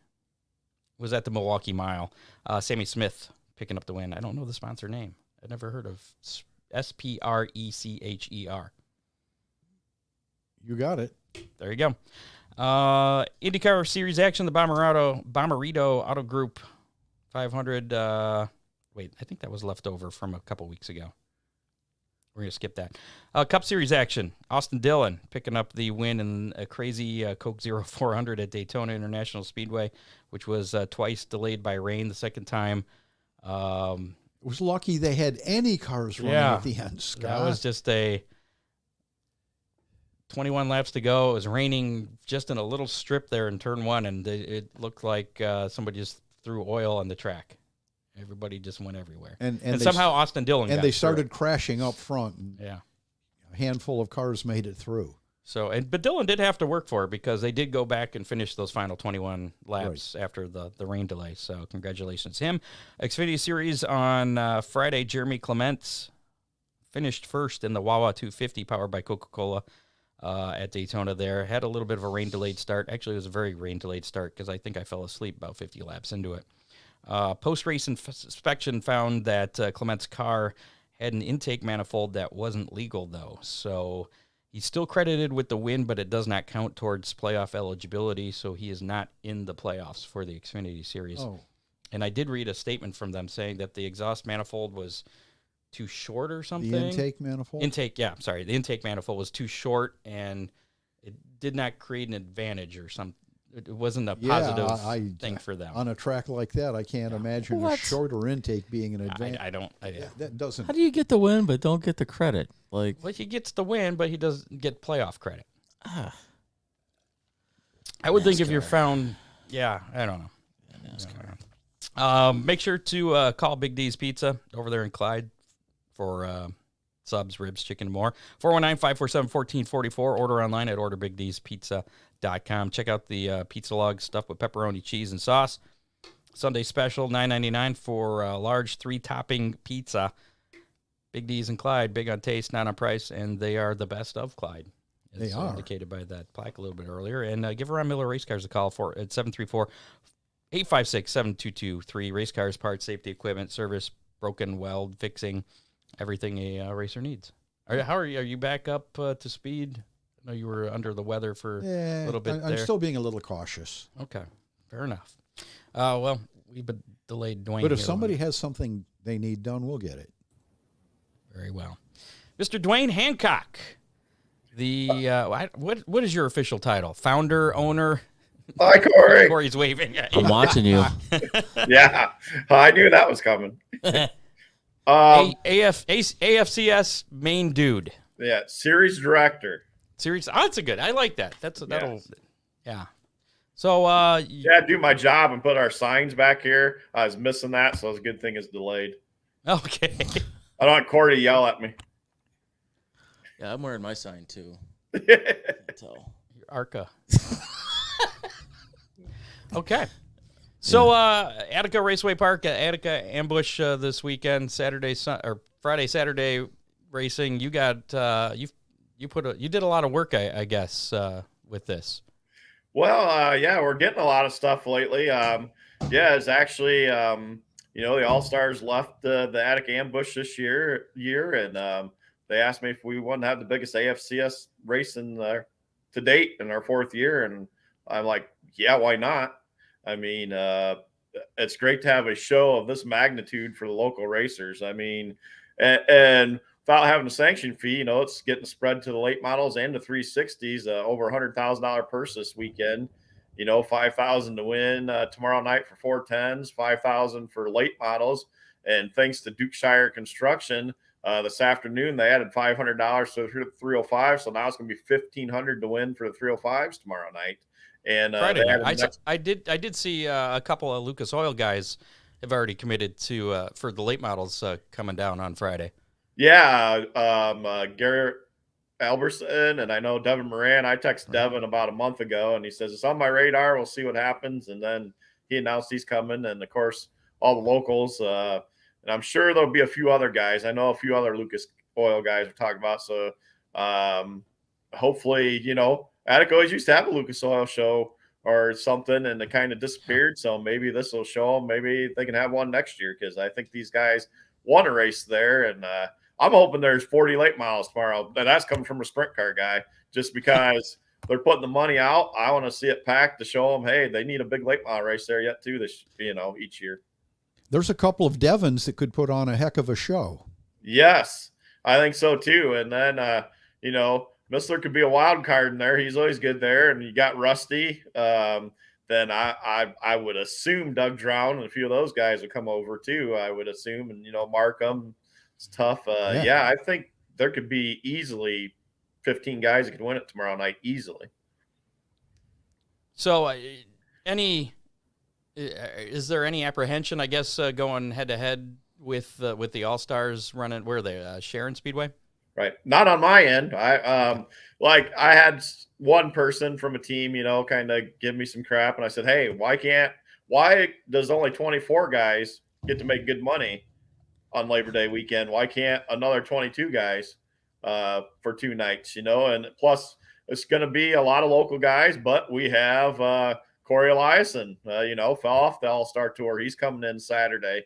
was at the Milwaukee Mile. Sammy Smith picking up the win. I don't know the sponsor name. I've never heard of Sprecher. You got it. There you go. IndyCar Series action, the Bommarito Auto Group 500. I think that was left over from a couple weeks ago. We're going to skip that. Cup Series action. Austin Dillon picking up the win in a crazy Coke Zero 400 at Daytona International Speedway, which was twice delayed by rain the second time. It was lucky they had any cars running at the end, Scott. That was just 21 laps to go. It was raining just in a little strip there in turn one, and it looked like somebody just threw oil on the track. Everybody just went everywhere. And somehow Austin Dillon and they started crashing up front. And a handful of cars made it through. But Dillon did have to work for it because they did go back and finish those final 21 laps after the rain delay. So congratulations to him. Xfinity Series on Friday, Jeremy Clements finished first in the Wawa 250 powered by Coca-Cola at Daytona there. Had a little bit of a rain-delayed start. Actually, it was a very rain-delayed start because I think I fell asleep about 50 laps into it. Post-race inspection found that Clement's car had an intake manifold that wasn't legal, though. So he's still credited with the win, but it does not count towards playoff eligibility, so he is not in the playoffs for the Xfinity Series. Oh. And I did read a statement from them saying that the exhaust manifold was too short or something. The intake manifold? The intake manifold was too short, and it did not create an advantage or something. It wasn't a positive thing for them. On a track like that, I can't imagine a shorter intake being an advantage. That doesn't. How do you get the win but don't get the credit? Well, he gets the win, but he doesn't get playoff credit. I would think if you're found, I don't know. Make sure to call Big D's Pizza over there in Clyde for subs, ribs, chicken, and more. 419-547-1444. Order online at orderbigdspizza.com. Check out the pizza log stuffed with pepperoni, cheese, and sauce. Sunday special, $9.99 for a large 3-topping pizza. Big D's in Clyde, big on taste, not on price, and they are the best of Clyde. They are. Indicated by that plaque a little bit earlier. And give Ron Miller Race Cars a call at 734-856-7223. Race cars, parts, safety equipment, service, broken weld, fixing, everything a racer needs. How are you? Are you back up to speed? I know you were under the weather for a little bit there. I'm still being a little cautious. Okay, fair enough. Well, we've been delayed Duane. But if somebody has something they need done, we'll get it. Very well. Mr. Duane Hancock, the what is your official title? Founder, owner, Hi, Cory. Cory's waving at you. I'm watching you. Yeah, I knew that was coming. AFCS main dude. Yeah, series director. Series. Oh, that's a good. I like that. That'll. Yes. Yeah. So. Yeah, do my job and put our signs back here. I was missing that, so it's a good thing it's delayed. Okay. I don't want Cory to yell at me. Yeah, I'm wearing my sign too. So. Arca. Okay. So Attica Raceway Park, Attica Ambush this weekend, Friday, Saturday racing. You got you did a lot of work, I guess, with this. Well, yeah, we're getting a lot of stuff lately. Yeah, it's actually the All-Stars left the Attica Ambush this year, and they asked me if we wanted to have the biggest AFCS race to date in our 4th year, and I'm like, yeah, why not? I mean, it's great to have a show of this magnitude for the local racers. I mean, and without having a sanction fee, it's getting spread to the late models and the 360s. Over $100,000 purse this weekend. $5,000 to win tomorrow night for 410s, $5,000 for late models, and thanks to Dukeshire Construction. This afternoon, they added $500 to the 305, so now it's going to be $1,500 to win for the 305s tomorrow night. And Friday night. I did see a couple of Lucas Oil guys have already committed to for the late models coming down on Friday. Yeah, Garrett Alberson, and I know Devin Moran. I texted Devin about a month ago, and he says it's on my radar. We'll see what happens. And then he announced he's coming, and of course all the locals. And I'm sure there'll be a few other guys. I know a few other Lucas Oil guys we're talking about. So hopefully, Attica always used to have a Lucas Oil show or something, and it kind of disappeared. So maybe this will show them. Maybe they can have one next year, because I think these guys want to race there. And I'm hoping there's 40 late miles tomorrow. And that's coming from a sprint car guy, just because they're putting the money out. I want to see it packed to show them, hey, they need a big late mile race there yet too, each year. There's a couple of Devons that could put on a heck of a show. Yes, I think so too. And then, Missler could be a wild card in there. He's always good there. And you got Rusty. Then I would assume Doug Drown and a few of those guys would come over too, I would assume. And, Markham, it's tough. Yeah, I think there could be easily 15 guys that could win it tomorrow night easily. So is there any apprehension, I guess, going head-to-head with the All-Stars running, where are they, Sharon Speedway? Right. Not on my end. I had one person from a team, kind of give me some crap. And I said, hey, why does only 24 guys get to make good money on Labor Day weekend? Why can't another 22 guys for 2 nights, And plus, it's going to be a lot of local guys, but we have Corey Eliason, fell off the All-Star Tour. He's coming in Saturday.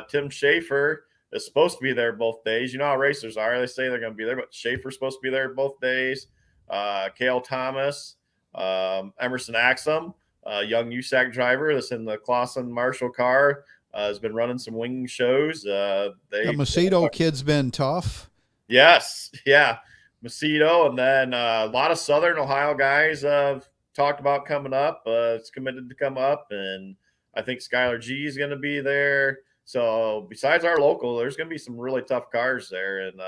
Tim Schaefer is supposed to be there both days. You know how racers are. They say they're going to be there, but Schaefer's supposed to be there both days. Cale Thomas, Emerson Axum, young USAC driver that's in the Clausen Marshall car, has been running some wing shows. The Macedo kid's been tough. Yes. Yeah. Macedo. And then a lot of Southern Ohio guys talked about coming up. It's committed to come up. And I think Skylar G is going to be there. So besides our local, there's going to be some really tough cars there. And,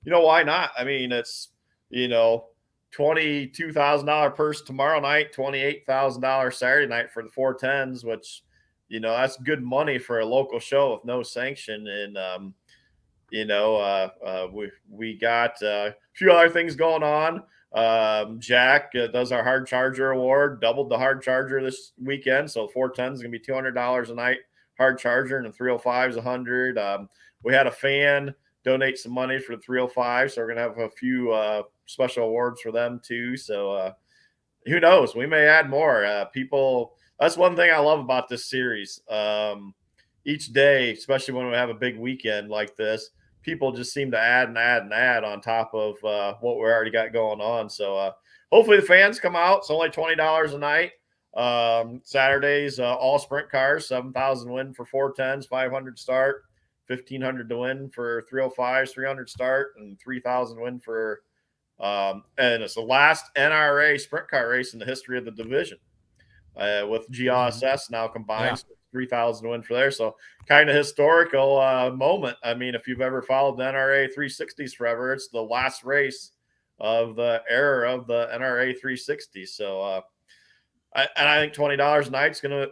why not? I mean, it's, $22,000 purse tomorrow night, $28,000 Saturday night for the 410s, which, that's good money for a local show with no sanction. And, we got a few other things going on. Jack does our hard charger award, doubled the hard charger this weekend. So 410 is going to be $200 a night hard charger, and the 305 is $100. We had a fan donate some money for the 305. So we're going to have a few special awards for them too. So who knows? We may add more people. That's one thing I love about this series. Each day, especially when we have a big weekend like this, people just seem to add and add and add on top of what we already got going on. So hopefully the fans come out. It's only $20 a night. Saturdays, all sprint cars, 7,000 win for 410s, 500 start, 1,500 to win for 305s, 300 start, and 3,000 win for and it's the last NRA sprint car race in the history of the division. with GLSS now combined. So 3,000 win for there. So kind of historical moment. I mean, if you've ever followed the NRA 360s forever, it's the last race of the era of the NRA 360. So I think $20 a night's gonna,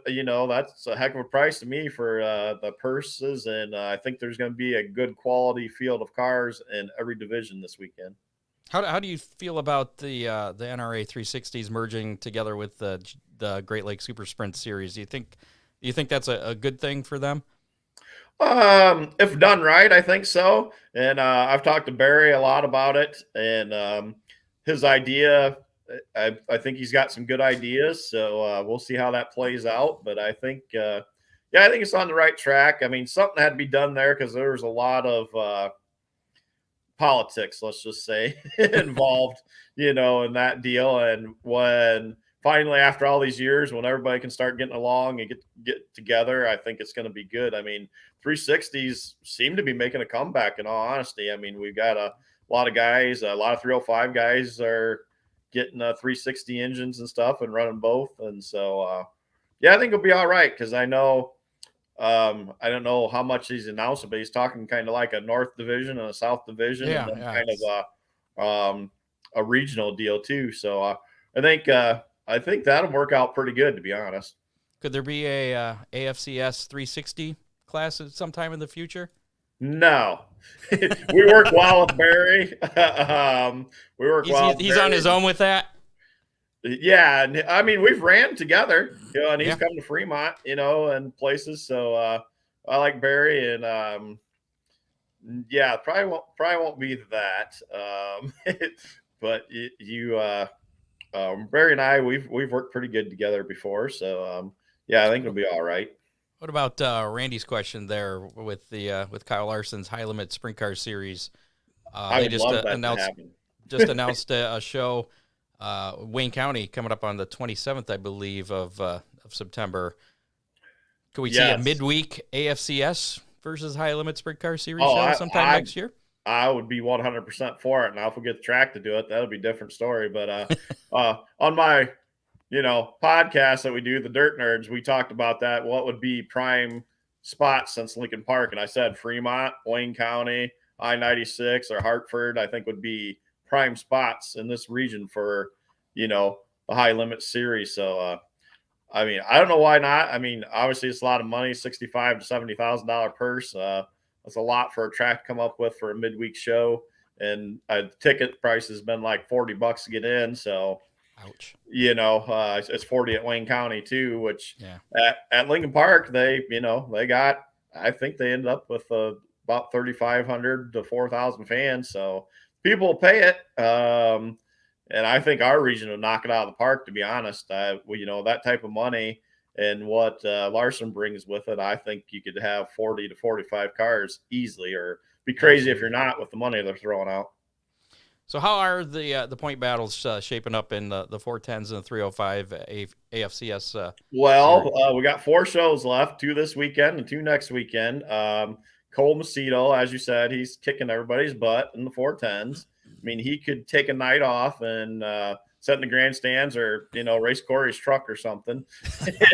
that's a heck of a price to me for the purses, and I think there's going to be a good quality field of cars in every division this weekend. How do you feel about the NRA 360s merging together with the Great Lakes Super Sprint Series? Do you think that's a good thing for them? If done right, I think so. And I've talked to Barry a lot about it, and his idea. I think he's got some good ideas, so we'll see how that plays out. But I think, I think it's on the right track. I mean, something had to be done there because there was a lot of politics, let's just say, involved, in that deal. And when finally, after all these years, when everybody can start getting along and get together, I think it's going to be good. I mean, 360s seem to be making a comeback, in all honesty. I mean, we've got a lot of guys, a lot of 305 guys are getting 360 engines and stuff and running both. And so, I think it'll be all right. Cause I know, I don't know how much he's announced, but he's talking kind of like a North division and a South division, and then kind of a regional deal too. So, I think that'll work out pretty good, to be honest. Could there be a AFCS 360 class at sometime in the future? No. We work well with Barry. We work well with He's Barry. on his own with that? Yeah. I mean, we've ran together, and he's come to Fremont, and places. So I like Barry, and probably won't be that. But Barry and I, we've worked pretty good together before. So I think it'll be all right. What about Randy's question there with Kyle Larson's High Limit Sprint Car Series? They just announced a show, Wayne County, coming up on the 27th, I believe, of September. Could we see a midweek AFCS versus High Limit Sprint Car Series show sometime next year? I would be 100% for it. Now, if we get the track to do it, that'll be a different story. But on my podcast that we do, the Dirt Nerds, we talked about that. What would be prime spots since Lincoln Park? And I said Fremont, Wayne County, I-96, or Hartford, I think would be prime spots in this region for, the High Limit Series. So, I mean, I don't know why not. I mean, obviously it's a lot of money, $65,000 to $70,000 purse. That's a lot for a track to come up with for a midweek show. And ticket price has been like $40 to get in. So, ouch. It's 40 at Wayne County too, which at Lincoln Park, they got, I think they ended up with about 3,500 to 4,000 fans. So people will pay it. And I think our region will knock it out of the park, to be honest. That type of money and what Larson brings with it, I think you could have 40 to 45 cars easily, or be crazy if you're not with the money they're throwing out. So how are the point battles shaping up in the 410s and the 305 AFCS? We got 4 shows left, 2 this weekend and 2 next weekend. Cole Macedo, as you said, he's kicking everybody's butt in the 410s. I mean, he could take a night off and sit in the grandstands or, race Cory's truck or something.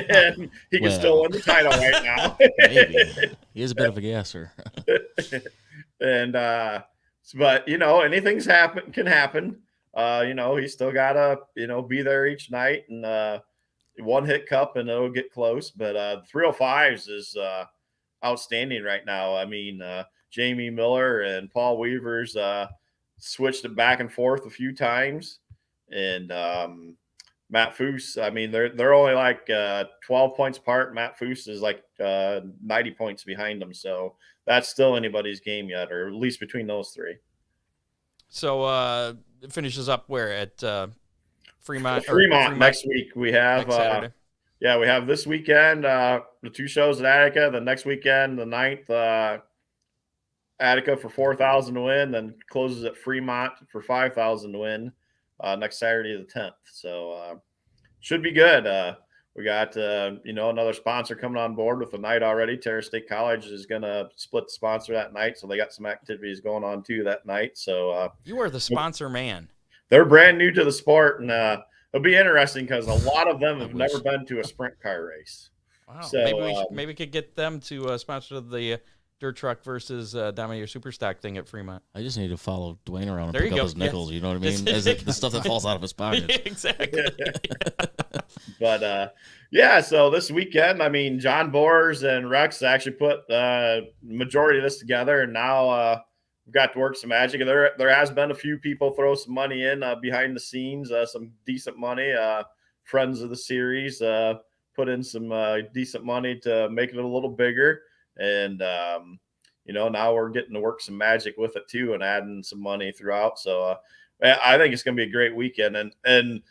And he can still win the title right now. Maybe. He is a bit of a gasser. And, but, anything's can happen. He's still got to, be there each night, and one hit cup and it'll get close. But 305s is outstanding right now. I mean, Jamie Miller and Paul Weavers switched it back and forth a few times. And Matt Foose, I mean, they're only like 12 points apart. Matt Foose is like 90 points behind them. So that's still anybody's game yet, or at least between those 3. So it finishes up where at Fremont? Fremont next week. We have we have this weekend the 2 shows at Attica. The next weekend, the 9th, Attica for 4,000 to win, then closes at Fremont for 5,000 to win next Saturday the 10th. So should be good. We got another sponsor coming on board with the night already. Terra State College is going to split the sponsor that night, so they got some activities going on too that night. So you are the sponsor man. They're brand new to the sport, and it'll be interesting because a lot of them have never been to a sprint car race. Wow. So maybe we could get them to sponsor the Dirt Truck versus Dominator Superstock thing at Fremont. I just need to follow Duane around and There pick you up go. his nickels. Yes. You know what I mean? As the stuff that falls out of his pockets. Exactly. But yeah, so this weekend, I mean, John Boers and Rex actually put majority of this together, and now we've got to work some magic. There has been a few people throw some money in behind the scenes, some decent money. Friends of the series put in some decent money to make it a little bigger, and now we're getting to work some magic with it too, and adding some money throughout. So I think it's going to be a great weekend, and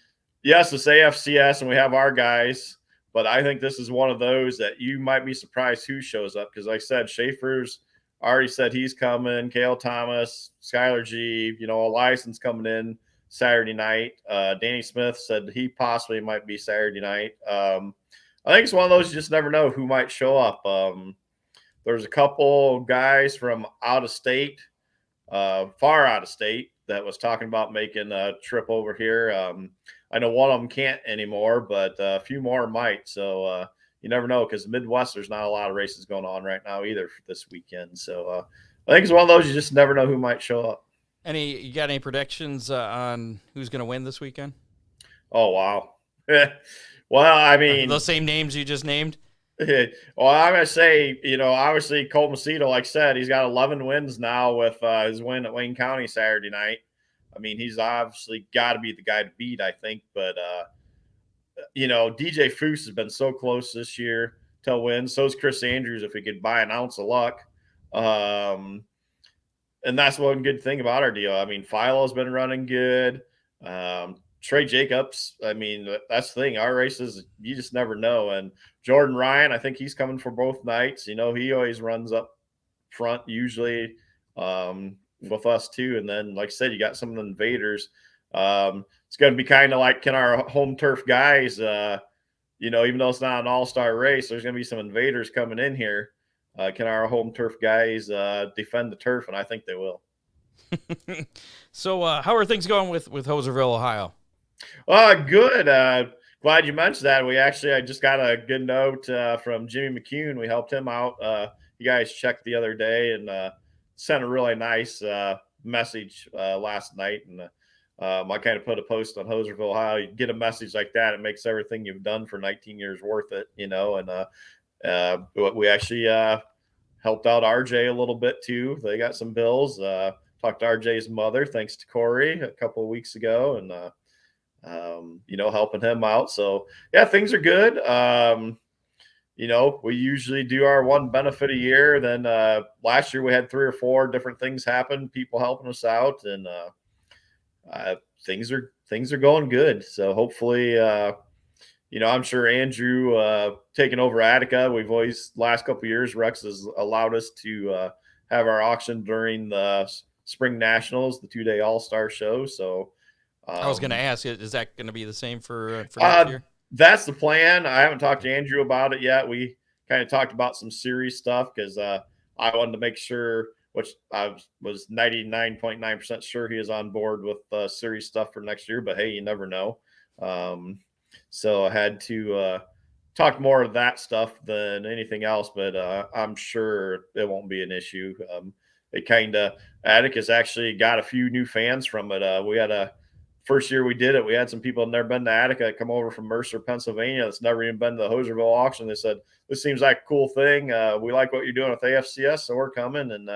yes, it's AFCS, and we have our guys. But I think this is one of those that you might be surprised who shows up because, like I said, Schaefer's already said he's coming. Kale Thomas, Skylar G, Eliason's coming in Saturday night. Danny Smith said he possibly might be Saturday night. I think it's one of those you just never know who might show up. There's a couple guys from out of state, far out of state, that was talking about making a trip over here. I know one of them can't anymore, but a few more might. So you never know because Midwest, there's not a lot of races going on right now either for this weekend. So I think it's one of those you just never know who might show up. You got any predictions on who's going to win this weekend? Oh, wow. Well, I mean, those same names you just named. Well, I'm going to say, obviously Cole Macedo, like I said, he's got 11 wins now with his win at Wayne County Saturday night. I mean, he's obviously got to be the guy to beat, I think. But, DJ Foose has been so close this year to win. So is Chris Andrews if he could buy an ounce of luck. And that's one good thing about our deal. I mean, Philo's been running good. Trey Jacobs, I mean, that's the thing. Our races, you just never know. And Jordan Ryan, I think he's coming for both nights. He always runs up front usually. With us too, and then like I said, you got some of the invaders. It's going to be kind of like, can our home turf guys, even though it's not an all-star race, there's going to be some invaders coming in here. Can our home turf guys defend the turf? And I think they will. So how are things going with Hoserville, Ohio? Good. Glad you mentioned that. I just got a good note from Jimmy McCune. We helped him out. You guys checked the other day and sent a really nice message last night, and I kind of put a post on Hoserville Ohio. You get a message like that, it makes everything you've done for 19 years worth it, and we actually helped out RJ a little bit too. They got some bills. Talked to RJ's mother, thanks to Cory, a couple of weeks ago, and helping him out. So yeah, things are good. We usually do our one benefit a year. Then last year we had 3 or 4 different things happen, people helping us out, and things are going good. So hopefully, I'm sure Andrew taking over Attica. We've always last couple of years, Rex has allowed us to have our auction during the Spring Nationals, the 2-day All-Star show. So I was going to ask, is that going to be the same for next year? That's the plan. I haven't talked to Andrew about it yet. We kind of talked about some series stuff because I wanted to make sure, which I was 99.9% sure he is on board with series stuff for next year. But hey, you never know. So I had to talk more of that stuff than anything else. But I'm sure it won't be an issue. Attica's actually got a few new fans from it. We had first year we did it, we had some people that never been to Attica come over from Mercer, Pennsylvania. That's never even been to the Hoserville auction. They said, this seems like a cool thing. We like what you're doing with AFCS, so we're coming. And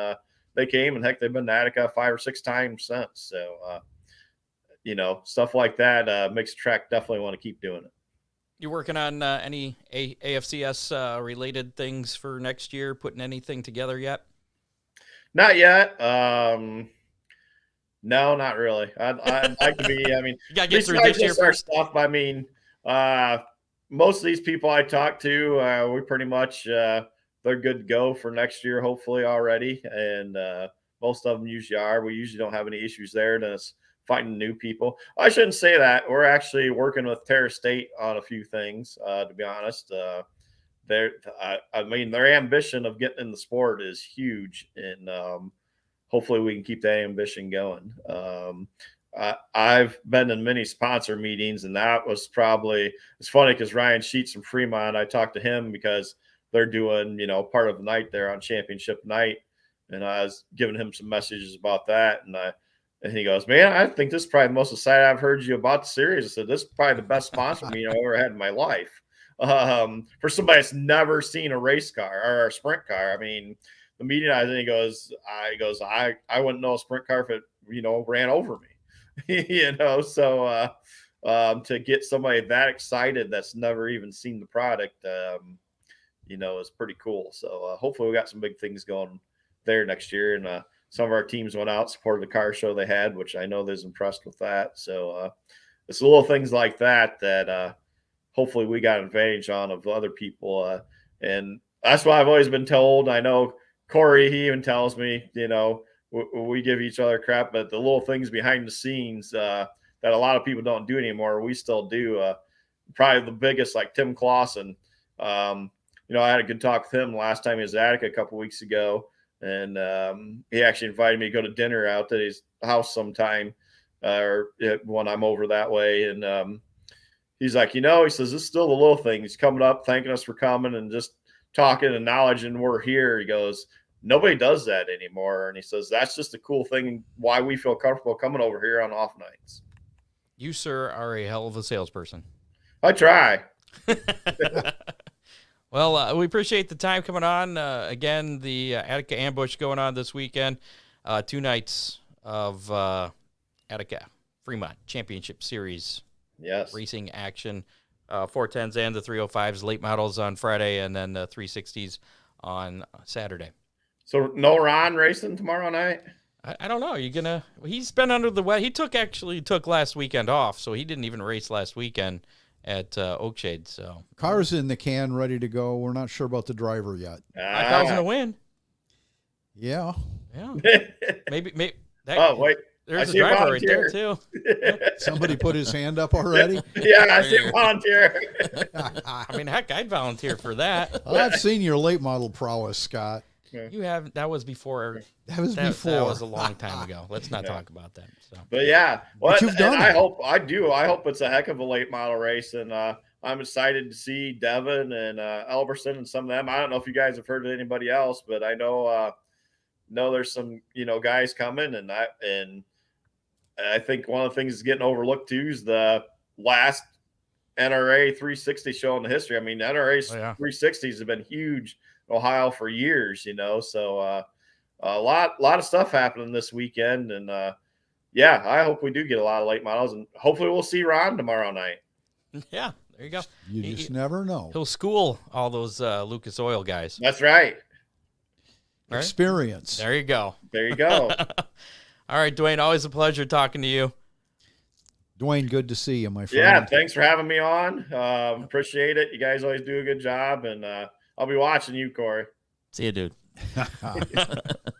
they came, and heck, they've been to Attica 5 or 6 times since. So, stuff like that makes the track definitely want to keep doing it. You working on any AFCS related things for next year, putting anything together yet? Not yet. No, not really. I'd like to be. I mean, you gotta get through this year first. Stuff. I mean, most of these people I talk to, we pretty much they're good to go for next year, hopefully already. And most of them usually are. We usually don't have any issues there. Then it's finding new people. I shouldn't say that. We're actually working with Terra State on a few things. To be honest, their ambition of getting in the sport is huge, and hopefully we can keep that ambition going. I've been in many sponsor meetings, and that was probably, it's funny because Ryan Sheets from Fremont, I talked to him because they're doing, part of the night there on championship night. And I was giving him some messages about that. And he goes, man, I think this is probably the most excited I've heard you about the series. I said, this is probably the best sponsor meeting I've ever had in my life. For somebody that's never seen a race car or a sprint car. I mean, the meeting, I think I wouldn't know a sprint car if it, ran over me. So to get somebody that excited that's never even seen the product, is pretty cool. So hopefully we got some big things going there next year. And some of our teams went out, supported the car show they had, which I know they're impressed with that. So it's little things like that hopefully we got an advantage on of other people. And that's what I've always been told. I know Cory, he even tells me, we give each other crap, but the little things behind the scenes that a lot of people don't do anymore, we still do. Probably the biggest, like Tim Clausen. I had a good talk with him last time he was at Attica a couple weeks ago, and he actually invited me to go to dinner out at his house sometime, or when I'm over that way. And he's like, he says, this is still the little things coming up, thanking us for coming and just talking and knowledge, and we're here. He goes, nobody does that anymore. And he says, that's just a cool thing, why we feel comfortable coming over here on off nights. You, sir, are a hell of a salesperson. I try. Well, we appreciate the time coming on. Again, the Attica Ambush going on this weekend. 2 nights of Attica Fremont Championship Series racing action. 410s and the 305s, late models on Friday, and then the 360s on Saturday. So no Ron racing tomorrow night? I don't know. He's been under the weather. He took last weekend off, so he didn't even race last weekend at Oakshade. So car's in the can, ready to go. We're not sure about the driver yet. 5,000 to win. Yeah. Maybe. Wait. There's a driver right there too. Somebody put his hand up already. Yeah, I see volunteer. I mean, heck, I'd volunteer for that. I've seen your late model prowess, Scott. You have. That was before. That was a long time ago. Let's not talk about that. So. But yeah, but you've done it. I hope it's a heck of a late model race, and I'm excited to see Devin and Elberson and some of them. I don't know if you guys have heard of anybody else, but I know there's some guys coming, and I think one of the things that's getting overlooked too is the last NRA 360 show in the history. I mean, NRA's 360s have been huge in Ohio for years, so a lot of stuff happening this weekend. And I hope we do get a lot of late models, and hopefully we'll see Ron tomorrow night. Yeah, there you go. You just never know. He'll school all those Lucas Oil guys. That's right. Experience. There you go. There you go. All right, Duane, always a pleasure talking to you. Duane, good to see you, my friend. Yeah, thanks for having me on. Appreciate it. You guys always do a good job, and I'll be watching you, Cory. See you, dude.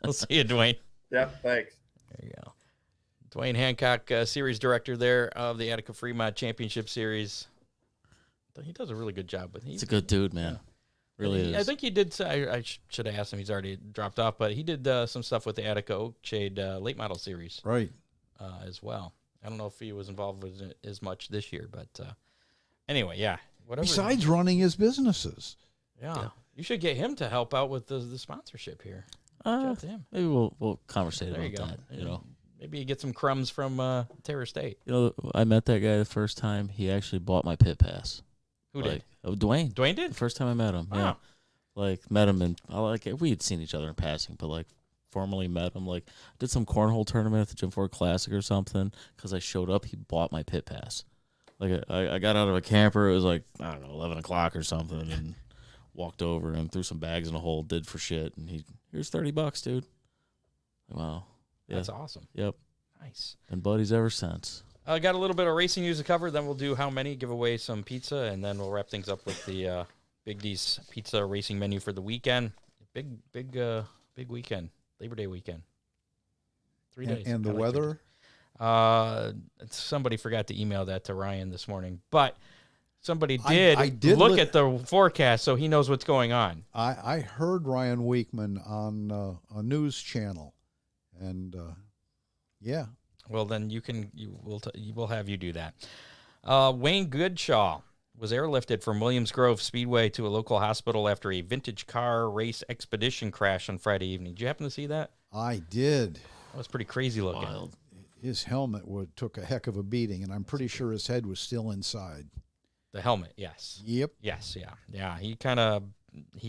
We'll see you, Duane. Yep, thanks. There you go. Duane Hancock, series director there of the Attica Fremont Championship Series. He does a really good job. He's a good dude, man. Really is. I think he did. I should have asked him. He's already dropped off, but he did some stuff with the Attica Oakshade late model series, right? As well. I don't know if he was involved with it as much this year, but anyway, yeah. Whatever. Besides running his businesses, yeah. You should get him to help out with the sponsorship here. Him. Maybe we'll conversate there about that. Maybe you get some crumbs from Terra State. I met that guy the first time. He actually bought my pit pass. Who did? Duane. Duane did? The first time I met him. Wow. Yeah. Met him, and we had seen each other in passing, but formally met him. Did some cornhole tournament at the Jim Ford Classic or something. Because I showed up, he bought my pit pass. I got out of a camper. It was 11 o'clock or something, and walked over and threw some bags in a hole. Did for shit, and here's $30, dude. Wow. Yeah. That's awesome. Yep. Nice. And buddies ever since. I got a little bit of racing news to cover. Then we'll do how many, give away some pizza, and then we'll wrap things up with the Big D's pizza racing menu for the weekend. Big weekend, Labor Day weekend. 3 days. And the weather? Somebody forgot to email that to Ryan this morning, but somebody did look at the forecast, so he knows what's going on. I heard Ryan Weekman on a news channel, and Well, then we'll have you do that. Wayne Goodshaw was airlifted from Williams Grove Speedway to a local hospital after a vintage car race expedition crash on Friday evening. Did you happen to see that? I did. That was pretty crazy looking. Wild. His helmet took a heck of a beating, and I'm pretty sure his head was still inside. The helmet, yes. Yep. Yes, yeah. Yeah, he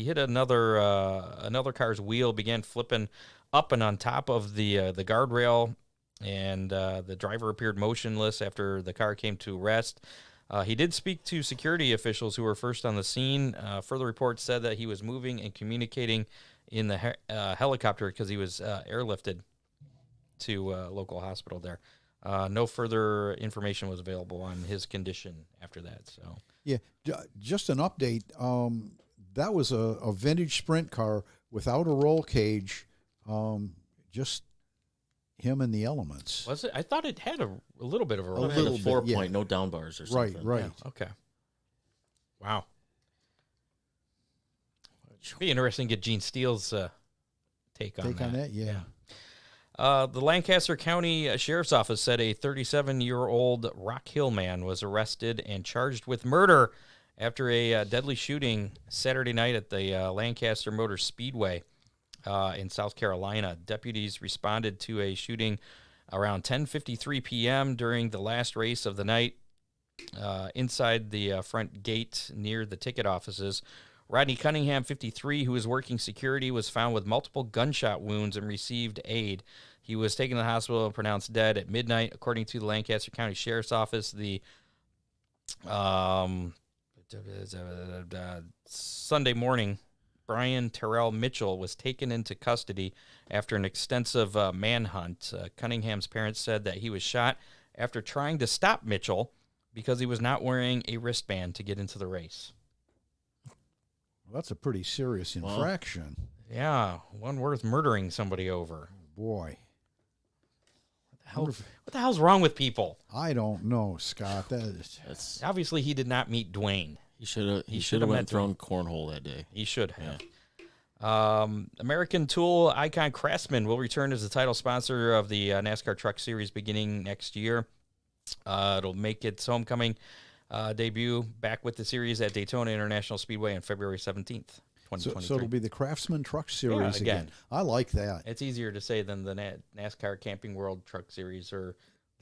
hit another car's wheel, began flipping up and on top of the guardrail, and the driver appeared motionless after the car came to rest. He did speak to security officials who were first on the scene. Further reports said that he was moving and communicating in the helicopter because he was airlifted to a local hospital there. No further information was available on his condition after that. So yeah, just an update. That was a vintage sprint car without a roll cage. Just him in the elements. Was it? I thought it had a little bit of a roll. It had a little 4 bit, point, yeah. no down bars or something. Right. Yeah, okay. Wow. It'd be interesting to get Gene Steele's take on that. Yeah. The Lancaster County Sheriff's Office said a 37-year-old Rock Hill man was arrested and charged with murder after a deadly shooting Saturday night at the Lancaster Motor Speedway in South Carolina. Deputies responded to a shooting around 10:53 p.m. during the last race of the night inside the front gate near the ticket offices. Rodney Cunningham, 53, who was working security, was found with multiple gunshot wounds and received aid. He was taken to the hospital and pronounced dead at midnight. According to the Lancaster County Sheriff's Office, the Sunday morning, Brian Terrell Mitchell was taken into custody after an extensive manhunt. Cunningham's parents said that he was shot after trying to stop Mitchell because he was not wearing a wristband to get into the race. Well, that's a pretty serious infraction. Yeah, one worth murdering somebody over. Boy. What the hell's wrong with people? I don't know, Scott. That's Obviously, he did not meet Duane. he should have went and thrown cornhole that day. He should have. American Tool Icon Craftsman will return as the title sponsor of the NASCAR Truck Series beginning next year. It'll make its homecoming debut back with the series at Daytona International Speedway on February 17th, 2023. So it'll be the Craftsman Truck Series again. I like that. It's easier to say than the NASCAR Camping World Truck Series or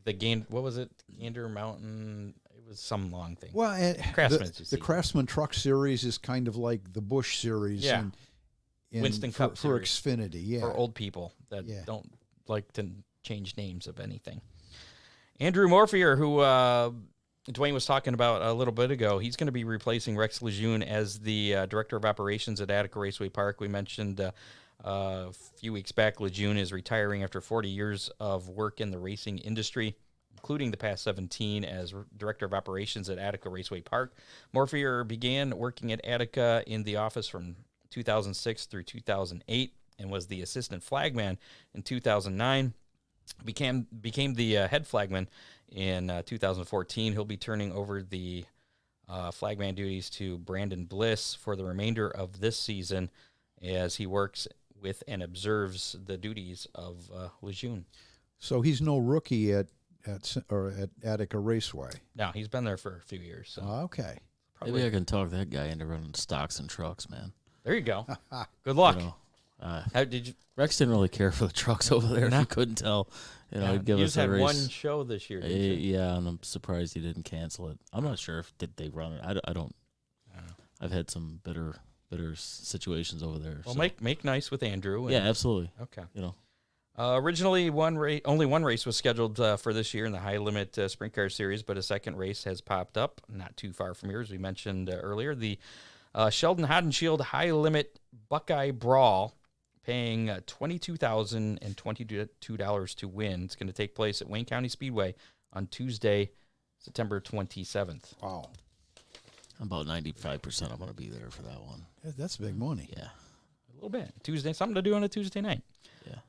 the what was it? Gander Mountain. It was some long thing. Well, and the Craftsman Truck Series is kind of like the Busch Series. Yeah. In Winston Cup for Series. Xfinity, yeah. For old people that don't like to change names of anything. Andrew Morphier, who Duane was talking about a little bit ago, he's going to be replacing Rex Lejeune as the Director of Operations at Attica Raceway Park. We mentioned a few weeks back, Lejeune is retiring after 40 years of work in the racing industry, including the past 17 as Director of Operations at Attica Raceway Park. Morphier began working at Attica in the office from 2006 through 2008 and was the assistant flagman in 2009. Became the head flagman in 2014. He'll be turning over the flagman duties to Brandon Bliss for the remainder of this season as he works with and observes the duties of Lejeune. So he's no rookie at Attica Raceway. No, he's been there for a few years. So Okay. Maybe I can talk that guy into running stocks and trucks, man. there you go. Good luck. You know, How did you? Rex didn't really care for the trucks over there. If you couldn't tell, he'd give you us just a had race. one show this year. Didn't you? Yeah, and I'm surprised he didn't cancel it. I'm not sure if did they run it. I don't. I've had some bitter situations over there. Well, so. make nice with Andrew. Yeah, absolutely. Okay. You know, originally, only one race was scheduled for this year in the High Limit Sprint Car Series, but a second race has popped up not too far from here, as we mentioned earlier. The Sheldon Hodenshield High Limit Buckeye Brawl, paying $22,022 to win. It's going to take place at Wayne County Speedway on Tuesday, September 27th. Wow. about 95% I'm going to be there for that one. That's big money. Yeah. A little bit. Tuesday, something to do on a Tuesday night. Yeah.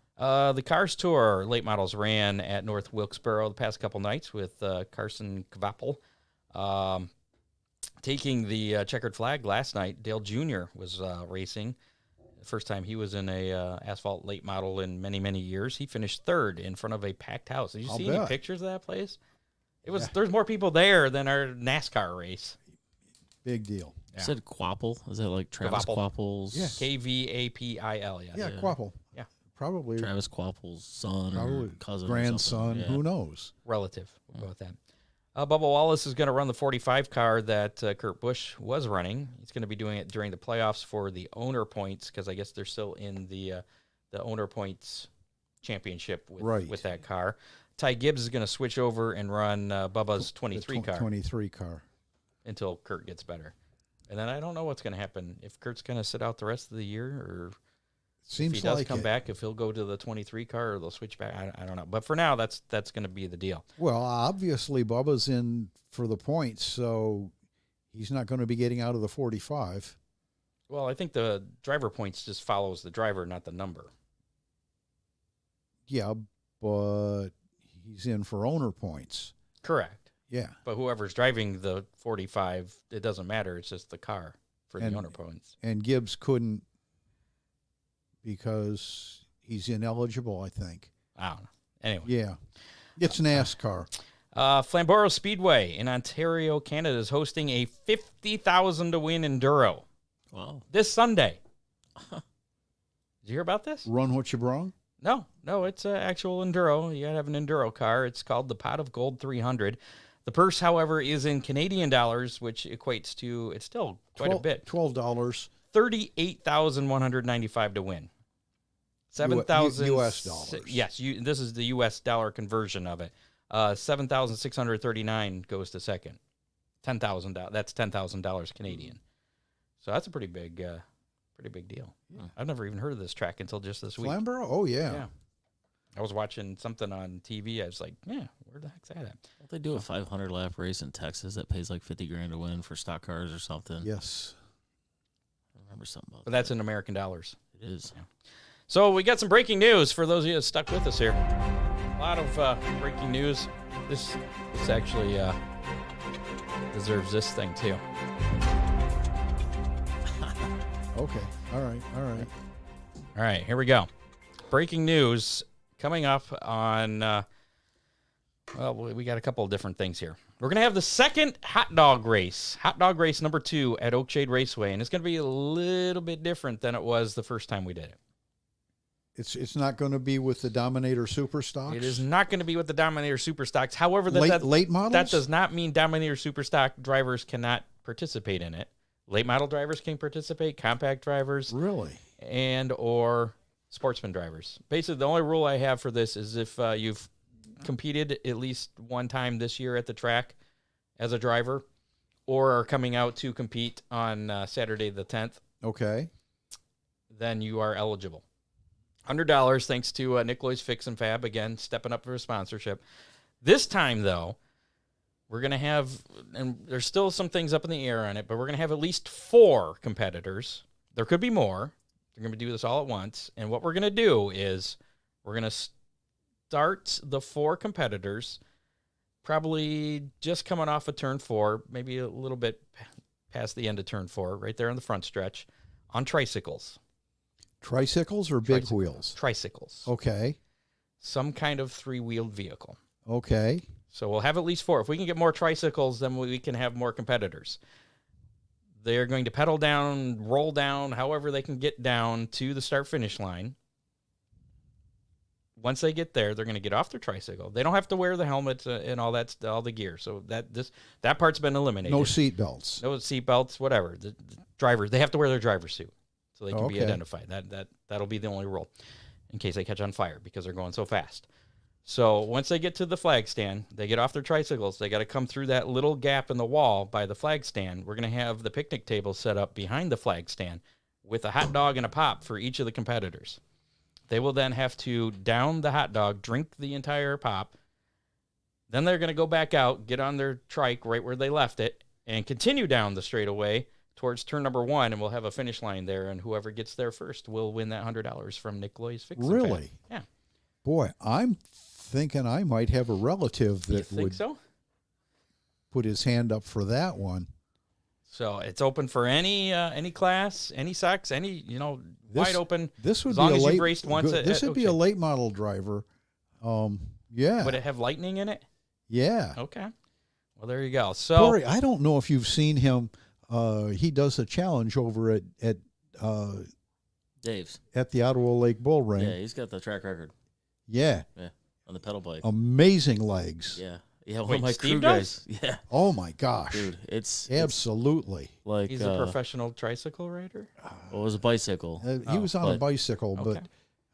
The Cars Tour late models ran at North Wilkesboro the past couple nights with Carson Kvapel. Taking the checkered flag last night, Dale Jr. was racing. The first time he was in a asphalt late model in many, many years. He finished third in front of a packed house. Did you see any pictures of that place? There's more people there than our NASCAR race. Big deal. Yeah. You said Quapple? Is that like Travis Quapple's? Yeah. Kvapil. Yeah, Quapple. Yeah. Probably Travis Quapple's son or cousin grandson. or Who knows? Relative. We'll go with that. Bubba Wallace is going to run the 45 car that Kurt Busch was running. He's going to be doing it during the playoffs for the owner points because I guess they're still in the owner points championship with that car. Ty Gibbs is going to switch over and run Bubba's 23 car. 23 car. Until Kurt gets better. And then I don't know what's going to happen. If Kurt's going to sit out the rest of the year or Seems if he does come back, if he'll go to the 23 car or they'll switch back, I don't know. But for now, that's going to be the deal. Well, obviously, Bubba's in for the points, so he's not going to be getting out of the 45. Well, I think the driver points just follows the driver, not the number. Yeah, but he's in for owner points. Correct. Yeah. But whoever's driving the 45, it doesn't matter. It's just the car for the owner points. And Gibbs couldn't because he's ineligible, I think. I don't know. Anyway. Yeah. It's NASCAR. Flamborough Speedway in Ontario, Canada is hosting a $50,000 to win enduro. Wow. This Sunday. Did you hear about this? Run what you brung? No, it's an actual enduro. You got to have an enduro car. It's called the Pot of Gold 300. The purse, however, is in Canadian dollars, which equates to, it's still quite a bit. $12. $38,195 to win. 7,000 U.S. dollars. Yes, this is the U.S. dollar conversion of it. 7,639 goes to second. $10,000. That's $10,000 Canadian. So that's a pretty big deal. Yeah. I've never even heard of this track until just this week. Flamborough? Oh yeah. I was watching something on TV. I was like, yeah, where the heck's that at? Don't they do a 500 lap race in Texas that pays like $50,000 to win for stock cars or something? Yes. I remember something about that. But that's in American dollars. It is. Yeah. So we got some breaking news for those of you that stuck with us here. A lot of breaking news. This actually deserves this thing too. Okay. All right. Here we go. Breaking news coming up on. We got a couple of different things here. We're going to have the second hot dog race number 2 at Oakshade Raceway, and it's going to be a little bit different than it was the first time we did it. It's not going to be with the Dominator Super Stocks? It is not going to be with the Dominator Super Stocks. However, late models? That does not mean Dominator Super Stock drivers cannot participate in it. Late model drivers can participate, compact drivers. Really? And or sportsman drivers. Basically, the only rule I have for this is if you've competed at least one time this year at the track as a driver or are coming out to compete on Saturday the 10th. Okay. Then you are eligible. $100 thanks to Nick Loy's Fix and Fab, again, stepping up for a sponsorship. This time, though, we're going to have, and there's still some things up in the air on it, but we're going to have at least 4 competitors. There could be more. They're going to do this all at once. And what we're going to do is we're going to start the 4 competitors probably just coming off of turn 4, maybe a little bit past the end of turn 4, right there on the front stretch, on tricycles. Tricycles or big wheels? Tricycles. Okay. Some kind of 3-wheeled vehicle. Okay. So we'll have at least 4. If we can get more tricycles, then we can have more competitors. They're going to pedal down, roll down, however they can get down to the start-finish line. Once they get there, they're going to get off their tricycle. They don't have to wear the helmet and all the gear. So that part's been eliminated. No seat belts. No seat belts, whatever. The drivers, they have to wear their driver's suit so they can be identified. That'll be the only rule in case they catch on fire because they're going so fast. So once they get to the flag stand, they get off their tricycles. They got to come through that little gap in the wall by the flag stand. We're going to have the picnic table set up behind the flag stand with a hot dog and a pop for each of the competitors. They will then have to down the hot dog, drink the entire pop. Then they're going to go back out, get on their trike right where they left it, and continue down the straightaway towards turn number 1, and we'll have a finish line there, and whoever gets there first will win that $100 from Nick Loy's Fix. Really? Yeah. Boy, I'm thinking I might have a relative that would so? put his hand up for that one. So it's open for any class, any sex, any wide open. This would as be long a as late. you've raced once. This would be a late model driver. Yeah. Would it have lightning in it? Yeah. Okay. Well, there you go. So Cory, I don't know if you've seen him. He does a challenge over at Dave's at the Ottawa Lake Bull Ring. Yeah, he's got the track record. Yeah. Yeah, on the pedal bike. Amazing legs. Yeah. Yeah, one Wait, of my Steve crew does? guys. Yeah. Oh my gosh. Dude, it's Absolutely. like he's a professional tricycle rider. It was a bicycle. He was on a but- bicycle, Okay.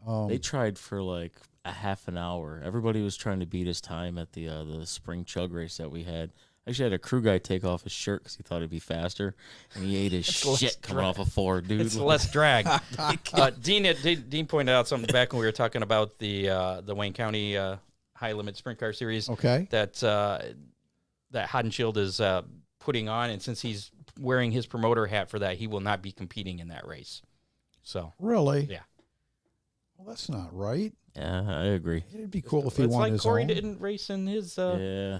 but They tried for like a half an hour. Everybody was trying to beat his time at the spring chug race that we had. Actually, had a crew guy take off his shirt because he thought it'd be faster, and he ate his shit coming off a Ford, dude. It's less drag. Dean pointed out something back when we were talking about the Wayne County High Limit Sprint Car Series. okay. That Hodenshield is putting on, and since he's wearing his promoter hat for that, he will not be competing in that race. So Really? yeah. Well, that's not right. Yeah, I agree. It'd be cool if he It's won like his Cory own. didn't race in his Yeah.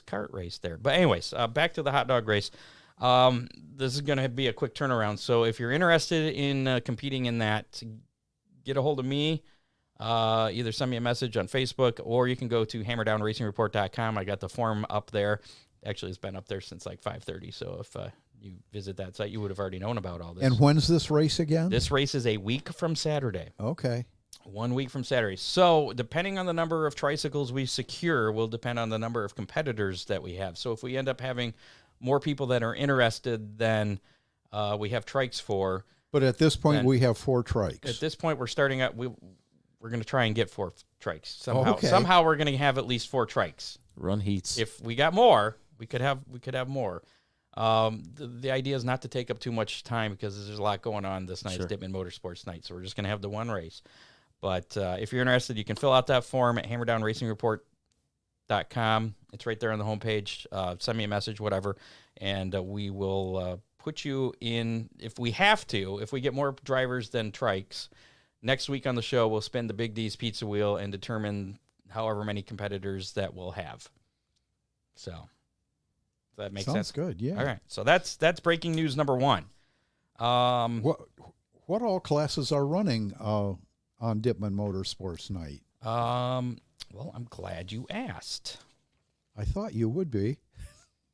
kart race there. But anyways, back to the hot dog race. This is going to be a quick turnaround. So if you're interested in competing in that, get a hold of me. Either send me a message on Facebook, or you can go to hammerdownracingreport.com. I got the form up there. Actually, it's been up there since like 5:30. So if you visit that site, you would have already known about all this. And when's this race again? This race is a week from Saturday. Okay. 1 week from Saturday. So depending on the number of tricycles we secure will depend on the number of competitors that we have. So if we end up having more people that are interested than we have trikes for. But at this point, Then- we have 4 trikes. At this point, we're starting out. We're going to try and get 4 trikes somehow. Okay. Somehow we're going to have at least 4 trikes. Run heats. If we got more, we could have more. The idea is not to take up too much time because there's a lot going on this night. Sure. It's Dittman Motorsports night, so we're just going to have the one race. But if you're interested, you can fill out that form at hammerdownracingreport.com. It's right there on the homepage. Send me a message, whatever, and we will put you in, if we have to, if we get more drivers than trikes. Next week on the show, we'll spin the Big D's pizza wheel and determine however many competitors that we'll have. So, does that make Sounds sense? good, yeah. All right. So that's breaking news number 1. What all classes are running on Dittman Motorsports night? Well, I'm glad you asked. I thought you would be.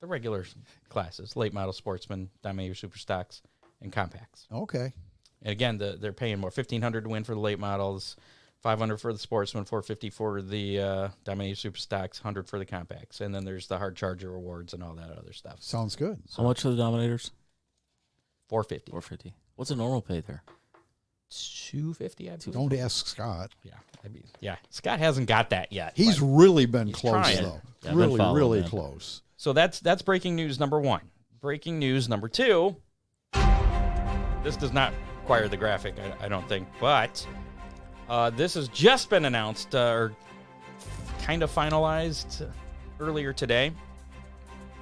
The regular classes, late model sportsman, Dominator super stocks, and compacts. Okay. And again, they're paying more. $1,500 to win for the late models, $500 for the sportsman, $450 for the Dominator super stocks, $100 for the compacts, and then there's the hard charger rewards and all that other stuff. Sounds good. How much for the Dominators? $450. $450. What's a normal pay there? $250, I believe. Don't ask Scott. Yeah. Scott hasn't got that yet. He's but- really been he's close, trying. though. Yeah, I've been really, following really that. close. So that's breaking news number 1. Breaking news number 2. This does not require the graphic, I don't think, but this has just been announced or kind of finalized earlier today.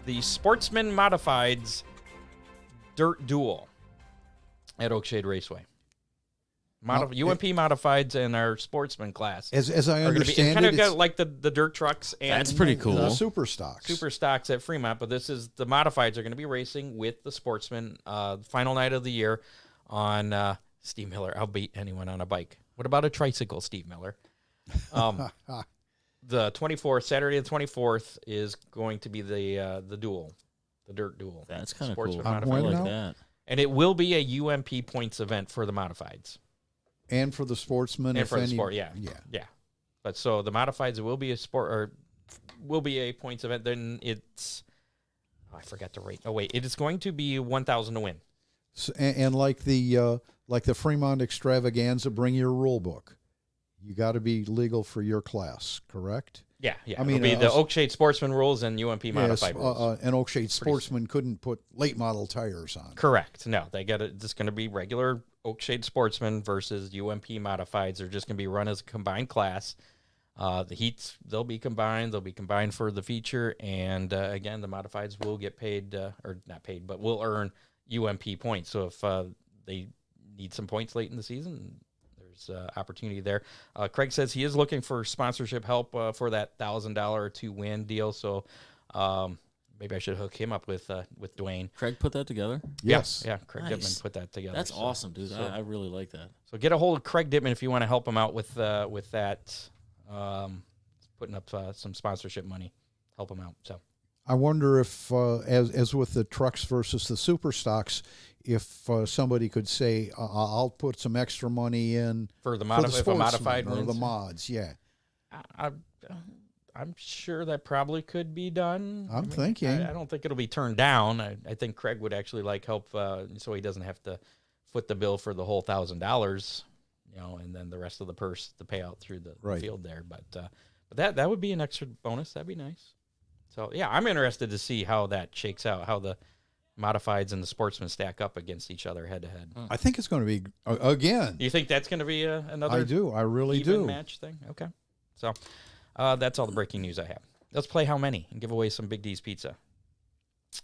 The Sportsman Modifieds Dirt Duel at Oakshade Raceway. UMP Modifieds and our Sportsman class. As I understand kind it, of got like the dirt trucks and That's pretty cool. the super stocks. super stocks at Fremont, but this is the Modifieds are going to be racing with the Sportsman final night of the year on Steve Miller. I'll beat anyone on a bike. What about a tricycle, Steve Miller? The 24th, Saturday the 24th, is going to be the duel, the dirt duel. That's kind of Sportsman cool. I On when Modified. now? like that. And it will be a UMP points event for the Modifieds. And for the sportsmen. And if for the any- sport, yeah. But so the Modifieds will be a sport, or will be a points event. Then it's, I forgot the rate. Oh wait, it is going to be 1,000 to win. And like the Fremont Extravaganza, bring your rule book. You got to be legal for your class, correct? Yeah. I mean, it'll be the Oakshade Sportsman rules and UMP Modified rules. An Oakshade sportsman couldn't put late model tires on. Correct. No, they got it. It's going to be regular Oakshade Sportsman versus UMP Modifieds. They're just going to be run as a combined class. The heats, they'll be combined. They'll be combined for the feature. And again, the Modifieds will get paid, or not paid, but will earn UMP points. So if they need some points late in the season, there's opportunity there. Craig says he is looking for sponsorship help for that $1,000 to win deal. So maybe I should hook him up with Duane. Craig put that together? Yes. Yeah, Craig Nice. Dittman put that together. That's awesome, dude. I really like that. So get a hold of Craig Dittman if you want to help him out with that, putting up some sponsorship money. Help him out. So I wonder if, as with the trucks versus the super stocks, if somebody could say, I'll put some extra money in for the for the if a modified sportsman or wins, the mods, yeah. I'm sure that probably could be done. I'm thinking. I don't think it'll be turned down. I think Craig would actually like help, so he doesn't have to foot the bill for the whole $1,000, and then the rest of the purse to pay out through the field there. But that would be an extra bonus. That'd be nice. So yeah, I'm interested to see how that shakes out, how the modifieds and the sportsmen stack up against each other head to head. I think it's going to be, again. You think that's going to be another? I do. I really even do. match thing. Okay, so that's all the breaking news I have. Let's play How Many and give away some Big D's pizza.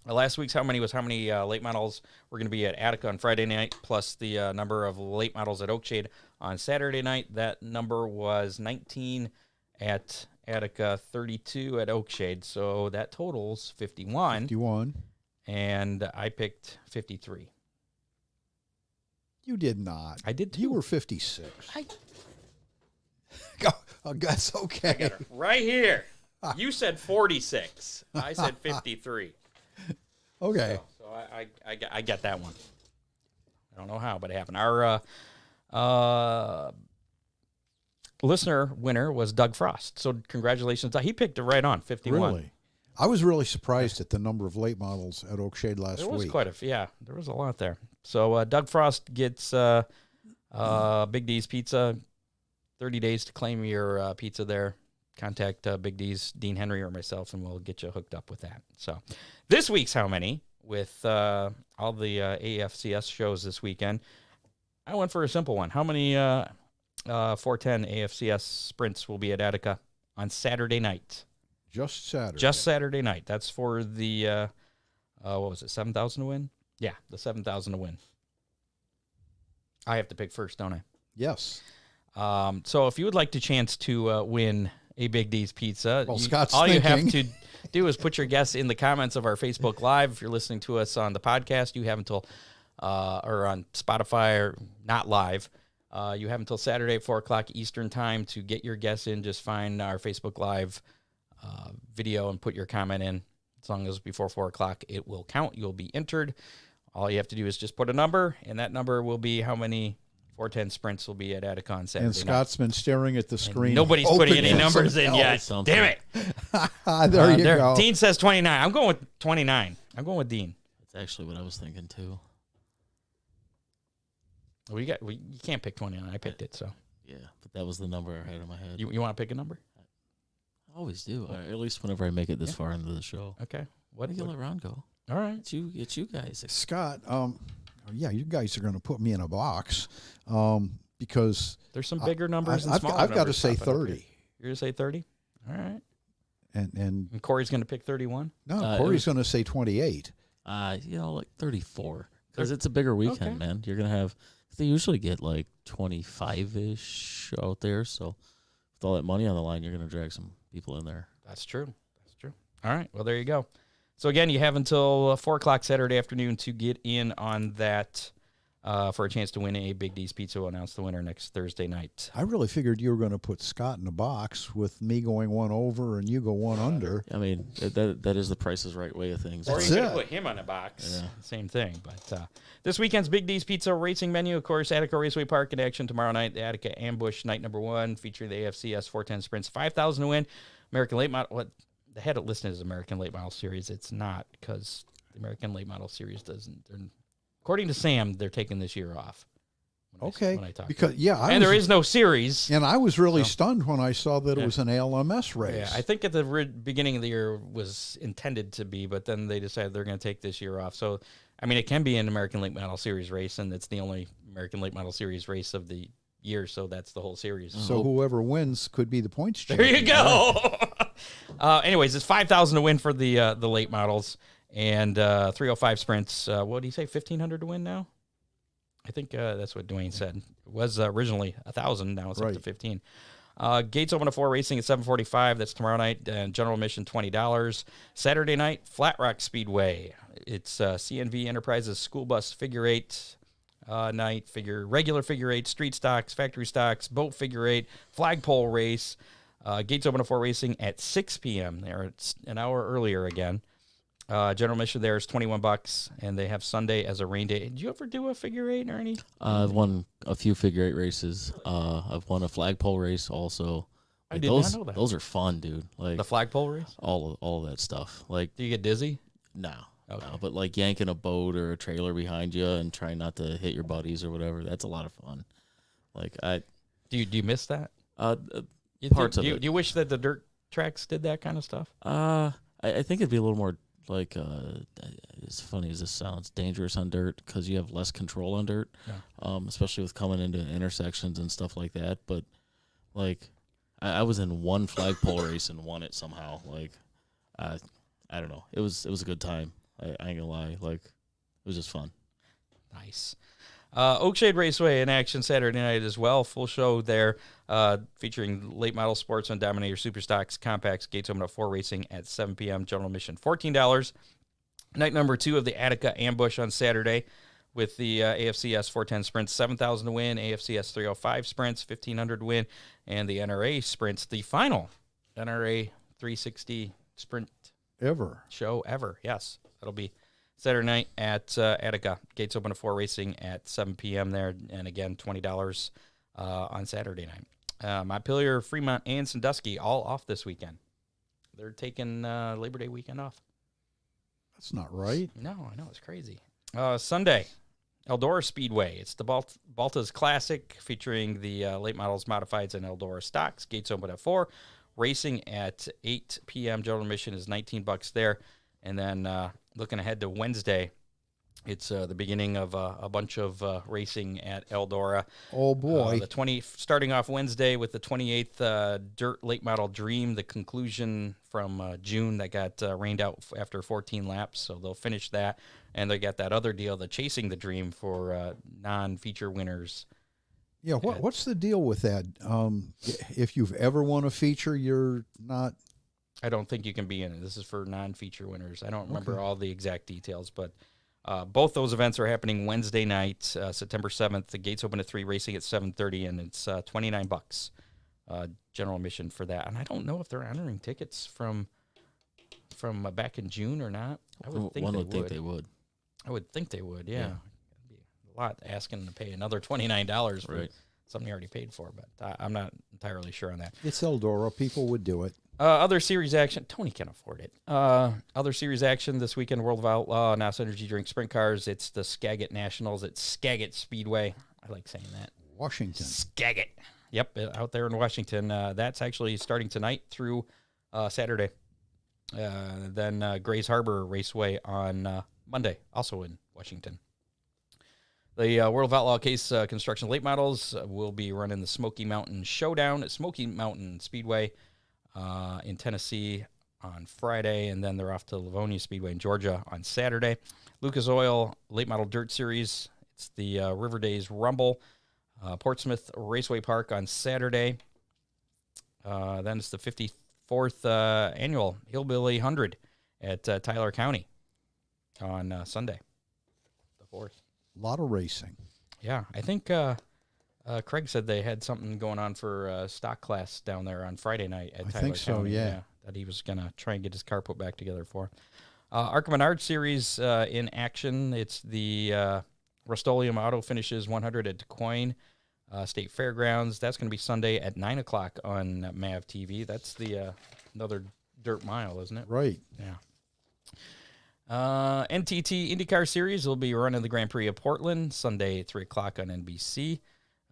Last week's How Many was how many late models were going to be at Attica on Friday night, plus the number of late models at Oakshade on Saturday night. That number was 19 at Attica, 32 at Oakshade, so that totals 51. 51. And I picked 53. You did not. I did too. You were 56. Oh, that's okay. I got it right here. You said 46. I said 53. Okay. So I got that one. I don't know how, but it happened. Our listener winner was Doug Frost. So congratulations. He picked it right on, 51. Really? I was really surprised at the number of late models at Oakshade last week. There was quite a few. Yeah, there was a lot there. So Doug Frost gets Big D's Pizza, 30 days to claim your pizza there. Contact Big D's, Dean Henry, or myself, and we'll get you hooked up with that. So this week's How Many, with all the AFCS shows this weekend, I went for a simple one. How many 410 AFCS sprints will be at Attica on Saturday night? Just Saturday. Just Saturday night. That's for the, what was it, 7,000 to win? Yeah, the 7,000 to win. I have to pick first, don't I? Yes. So if you would like the chance to win a Big D's Pizza, Well, Scott's all you have thinking. to do is put your guess in the comments of our Facebook Live. If you're listening to us on the podcast, you have until, or on Spotify, or not live, you have until Saturday at 4 o'clock Eastern time to get your guess in. Just find our Facebook Live video and put your comment in. As long as before 4 o'clock, it will count. You'll be entered. All you have to do is just put a number, and that number will be how many 410 sprints will be at Attica on Saturday And Scott's been staring at the screen. Nobody's putting any numbers in yet. Something. Damn it. There you go. Dean says 29. I'm going with 29. I'm going with Dean. That's actually what I was thinking, too. You can't pick 29. I picked it, so. Yeah, but that was the number I had in my head. You want to pick a number? I always do, at least whenever I make it this far into the show. Okay. What do you let Ron go? All right. It's you guys. Scott, yeah, you guys are going to put me in a box because There's some bigger numbers and I've smaller got to numbers say popping up 30. here. You're going to say 30? All right. And And Corey's going to pick 31? no, Corey's going to say 28. Like 34. Because it's a bigger weekend, Okay. man. You're going to have, they usually get like 25-ish out there. So with all that money on the line, you're going to drag some people in there. That's true. All right. Well, there you go. So, again, you have until 4 o'clock Saturday afternoon to get in on that for a chance to win a Big D's Pizza. We'll announce the winner next Thursday night. I really figured you were going to put Scott in a box with me going one over and you go one under. I mean, that is the Price is Right way of things. Or That's you it. could put him on a box. Yeah. Same thing. But this weekend's Big D's Pizza racing menu, of course, Attica Raceway Park in action tomorrow night. The Attica Ambush, night number 1, featuring the AFCS 410 sprints. 5,000 to win. American Late Model. What they had it listed as American Late Model Series. It's not, because the American Late Model Series doesn't. According to Sam, they're taking this year off. Okay. When I talk Because, yeah. there is no series. And I was really stunned when I saw that it was an ALMS race. Yeah, I think at the beginning of the year was intended to be, but then they decided they're going to take this year off. So, I mean, it can be an American Late Model Series race, and it's the only American Late Model Series race of the year, so that's the whole series. So whoever wins could be the points There champion. you go. Anyways, it's 5,000 to win for the late models, and 305 sprints. What do you say? 1,500 to win now? I think that's what Duane said. It was originally 1,000. Now it's up to 15. Gates open to 4, racing at 7:45. That's tomorrow night. General admission $20. Saturday night, Flat Rock Speedway. It's CNV Enterprises School Bus Figure 8 night, regular figure 8, street stocks, factory stocks, boat figure 8, flagpole race. Gates open to 4, racing at 6 p.m. There, it's an hour earlier again. General admission there is $21, and they have Sunday as a rain day. Did you ever do a figure 8 or any? I've won a few figure 8 races. I've won a flagpole race also. I did not know that. Those are fun, dude. Like The flagpole race? all that stuff. Like, Do you get dizzy? no. Okay. No, but like yanking a boat or a trailer behind you and trying not to hit your buddies or whatever, that's a lot of fun. Like Do you miss that? Parts of it. Do you wish that the dirt tracks did that kind of stuff? I think it'd be a little more like as funny as this sounds, dangerous on dirt because you have less control on dirt, especially with coming into intersections and stuff like that. But like I was in one flagpole race and won it somehow. Like I don't know, it was a good time. I ain't gonna lie, like it was just fun. Nice. Oakshade Raceway in action Saturday night as well. Full show there, featuring late model sports on Dominator Superstocks, Compacts. Gates open at 4, racing at 7 p.m. General admission $14. Night number 2 of the Attica Ambush on Saturday with the AFCS 410 sprints, 7,000 to win, AFCS 305 sprints, 1,500 to win, and the NRA sprints, the final NRA 360 sprint show ever. Yes, that'll be Saturday night at Attica. Gates open at 4, racing at 7 p.m. there, and again, $20 on Saturday night. Montpelier, Fremont, and Sandusky all off this weekend. They're taking Labor Day weekend off. That's not right. No, I know, it's crazy. Sunday, Eldora Speedway. It's the Baltas Classic featuring the late models, modifieds, and Eldora stocks. Gates open at 4, racing at 8 p.m. General admission is $19 there. And then looking ahead to Wednesday, it's the beginning of a bunch of racing at Eldora. Oh, boy. Starting off Wednesday with the 28th Dirt Late Model Dream, the conclusion from June that got rained out after 14 laps. So they'll finish that. And they got that other deal, the Chasing the Dream for non-feature winners. Yeah, what's the deal with that? If you've ever won a feature, you're not... I don't think you can be in it. This is for non-feature winners. I don't remember all the exact details, but both those events are happening Wednesday night, September 7th. The gates open at 3, racing at 7:30, and it's $29 general admission for that. And I don't know if they're entering tickets from back in June or not. I would think they would. I would think they would, yeah. It'd be a lot asking to pay another $29 for something you already paid for, but I'm not entirely sure on that. It's Eldora. People would do it. Other series action. Tony can afford it. Other series action this weekend, World of Outlaw, NOS Energy Drink Sprint Cars. It's the Skagit Nationals at Skagit Speedway. I like saying that. Washington. Skagit. Yep, out there in Washington. That's actually starting tonight through Saturday. Then Grays Harbor Raceway on Monday, also in Washington. The World of Outlaw Case Construction Late Models will be running the Smoky Mountain Showdown at Smoky Mountain Speedway in Tennessee on Friday, and then they're off to Livonia Speedway in Georgia on Saturday. Lucas Oil Late Model Dirt Series. It's the River Days Rumble, Portsmouth Raceway Park on Saturday. Then it's the 54th annual Hillbilly 100 at Tyler County on Sunday, the 4th. A lot of racing. Yeah, I think Craig said they had something going on for stock class down there on Friday night at Tyler County. I think so, yeah. That he was going to try and get his car put back together for. Arca Menard Series in action. It's the Rust-Oleum Auto Finishes 100 at DuQuoin State Fairgrounds. That's going to be Sunday at 9 o'clock on MAV TV. That's the another dirt mile, isn't it? Right. Yeah. NTT IndyCar Series will be running the Grand Prix of Portland Sunday at 3 o'clock on NBC.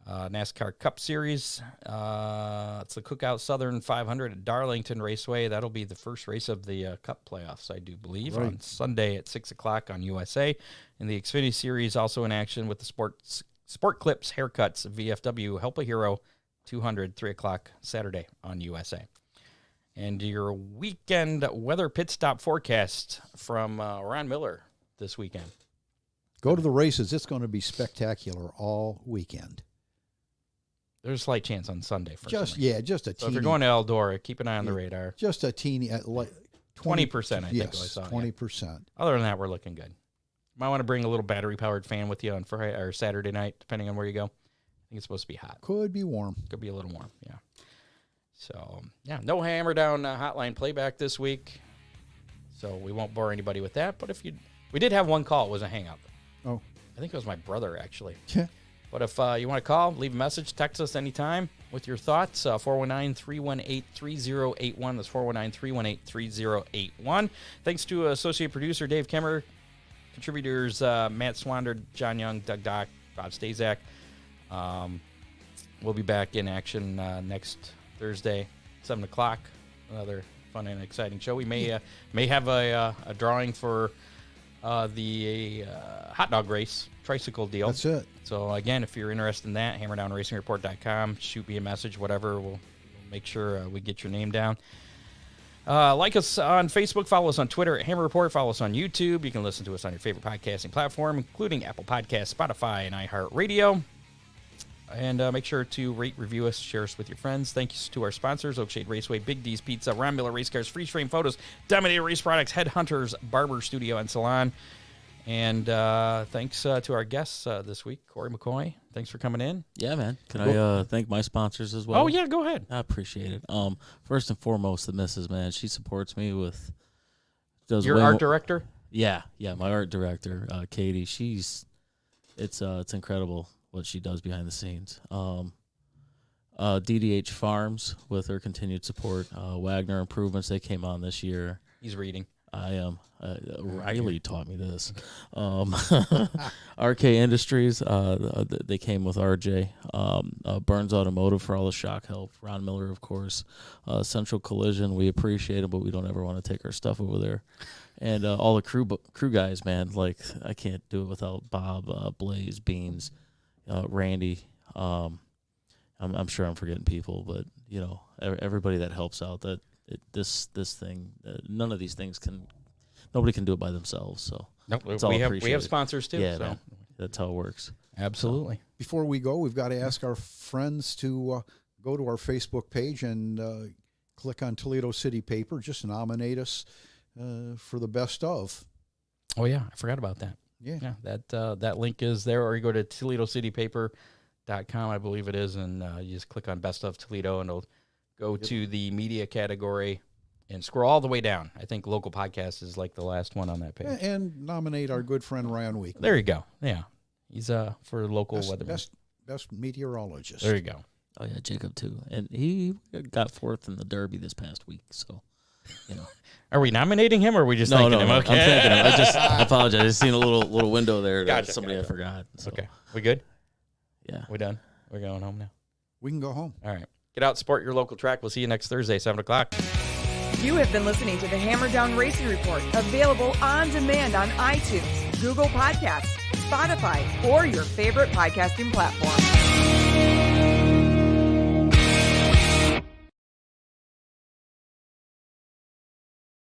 NASCAR Cup Series. It's the Cookout Southern 500 at Darlington Raceway. That'll be the first race of the Cup playoffs, I do believe, on Sunday at 6 o'clock on USA. And the Xfinity Series also in action with the Sport Clips Haircuts VFW Help a Hero 200, 3 o'clock Saturday on USA. And your weekend weather pit stop forecast from Ron Miller this weekend. Go to the races. It's going to be spectacular all weekend. There's a slight chance on Sunday for just some reason. just a So teeny. if you're going to Eldora, keep an eye on the radar. Just a teeny, like 20%, I think I yes, saw. 20%. Other than that, we're looking good. Might want to bring a little battery-powered fan with you on Friday or Saturday night, depending on where you go. I think it's supposed to be hot. Could be warm. Could be a little warm, yeah. So, yeah, no Hammer Down hotline playback this week. So we won't bore anybody with that. But we did have one call. It was a hang-up. Oh. I think it was my brother, actually. Yeah. But if you want to call, leave a message, text us anytime with your thoughts. 419-318-3081. That's 419-318-3081. Thanks to associate producer Dave Kemmer, contributors Matt Swander, John Young, Doug Dock, Bob Stazak. We'll be back in action next Thursday, 7 o'clock. Another fun and exciting show. We may have a drawing for the hot dog race tricycle deal. That's it. So, again, if you're interested in that, hammerdownracingreport.com. Shoot me a message, whatever. We'll make sure we get your name down. Like us on Facebook. Follow us on Twitter at Hammer Report. Follow us on YouTube. You can listen to us on your favorite podcasting platform, including Apple Podcasts, Spotify, and iHeartRadio. And make sure to rate, review us, share us with your friends. Thanks to our sponsors, Oakshade Raceway, Big D's Pizza, Ron Miller Race Cars, Freeze Frame Photos, Dominator Race Products, Headhunters, Barber Studio and Salon. And thanks to our guests this week, Cory Mccaughey. Thanks for coming in. Yeah, man. Can I thank my sponsors as well? Oh, yeah, go ahead. I appreciate it. First and foremost, the missus, man. She supports me with... Your art director? Yeah, my art director, Katie. It's incredible what she does behind the scenes. DDH Farms with her continued support. Wagner Improvements, they came on this year. He's reading. I am. Riley taught me this. RK Industries, they came with RJ. Burns Automotive for all the shock help. Ron Miller, of course. Central Collision, we appreciate it, but we don't ever want to take our stuff over there. And all the crew guys, man. Like, I can't do it without Bob, Blaze, Beans, Randy. I'm sure I'm forgetting people, but everybody that helps out. This thing, none of these things nobody can do it by themselves. So nope, we have sponsors too. Yeah, so. man, that's how it works. Absolutely. Before we go, we've got to ask our friends to go to our Facebook page and click on Toledo City Paper. Just nominate us for the best of. Oh yeah, I forgot about that. Yeah, that link is there, or you go to ToledoCityPaper.com, I believe it is, and you just click on Best of Toledo, and it'll go to the media category and scroll all the way down. I think local podcast is like the last one on that page. And nominate our good friend Ryan Week. There you go. Yeah, he's for local weather. Best meteorologist. There you go. Oh yeah, Jacob too, and he got fourth in the Derby this past week. So, Are we nominating him, or are we just thanking him? Okay. I'm thanking him. I apologize. I seen a little window there that somebody I forgot. So. Okay, we good? Yeah, we done. We're going home now. We can go home. All right. Get out, support your local track. We'll see you next Thursday, 7 o'clock. You have been listening to the Hammer Down Racing Report, available on demand on iTunes, Google Podcasts, Spotify, or your favorite podcasting platform.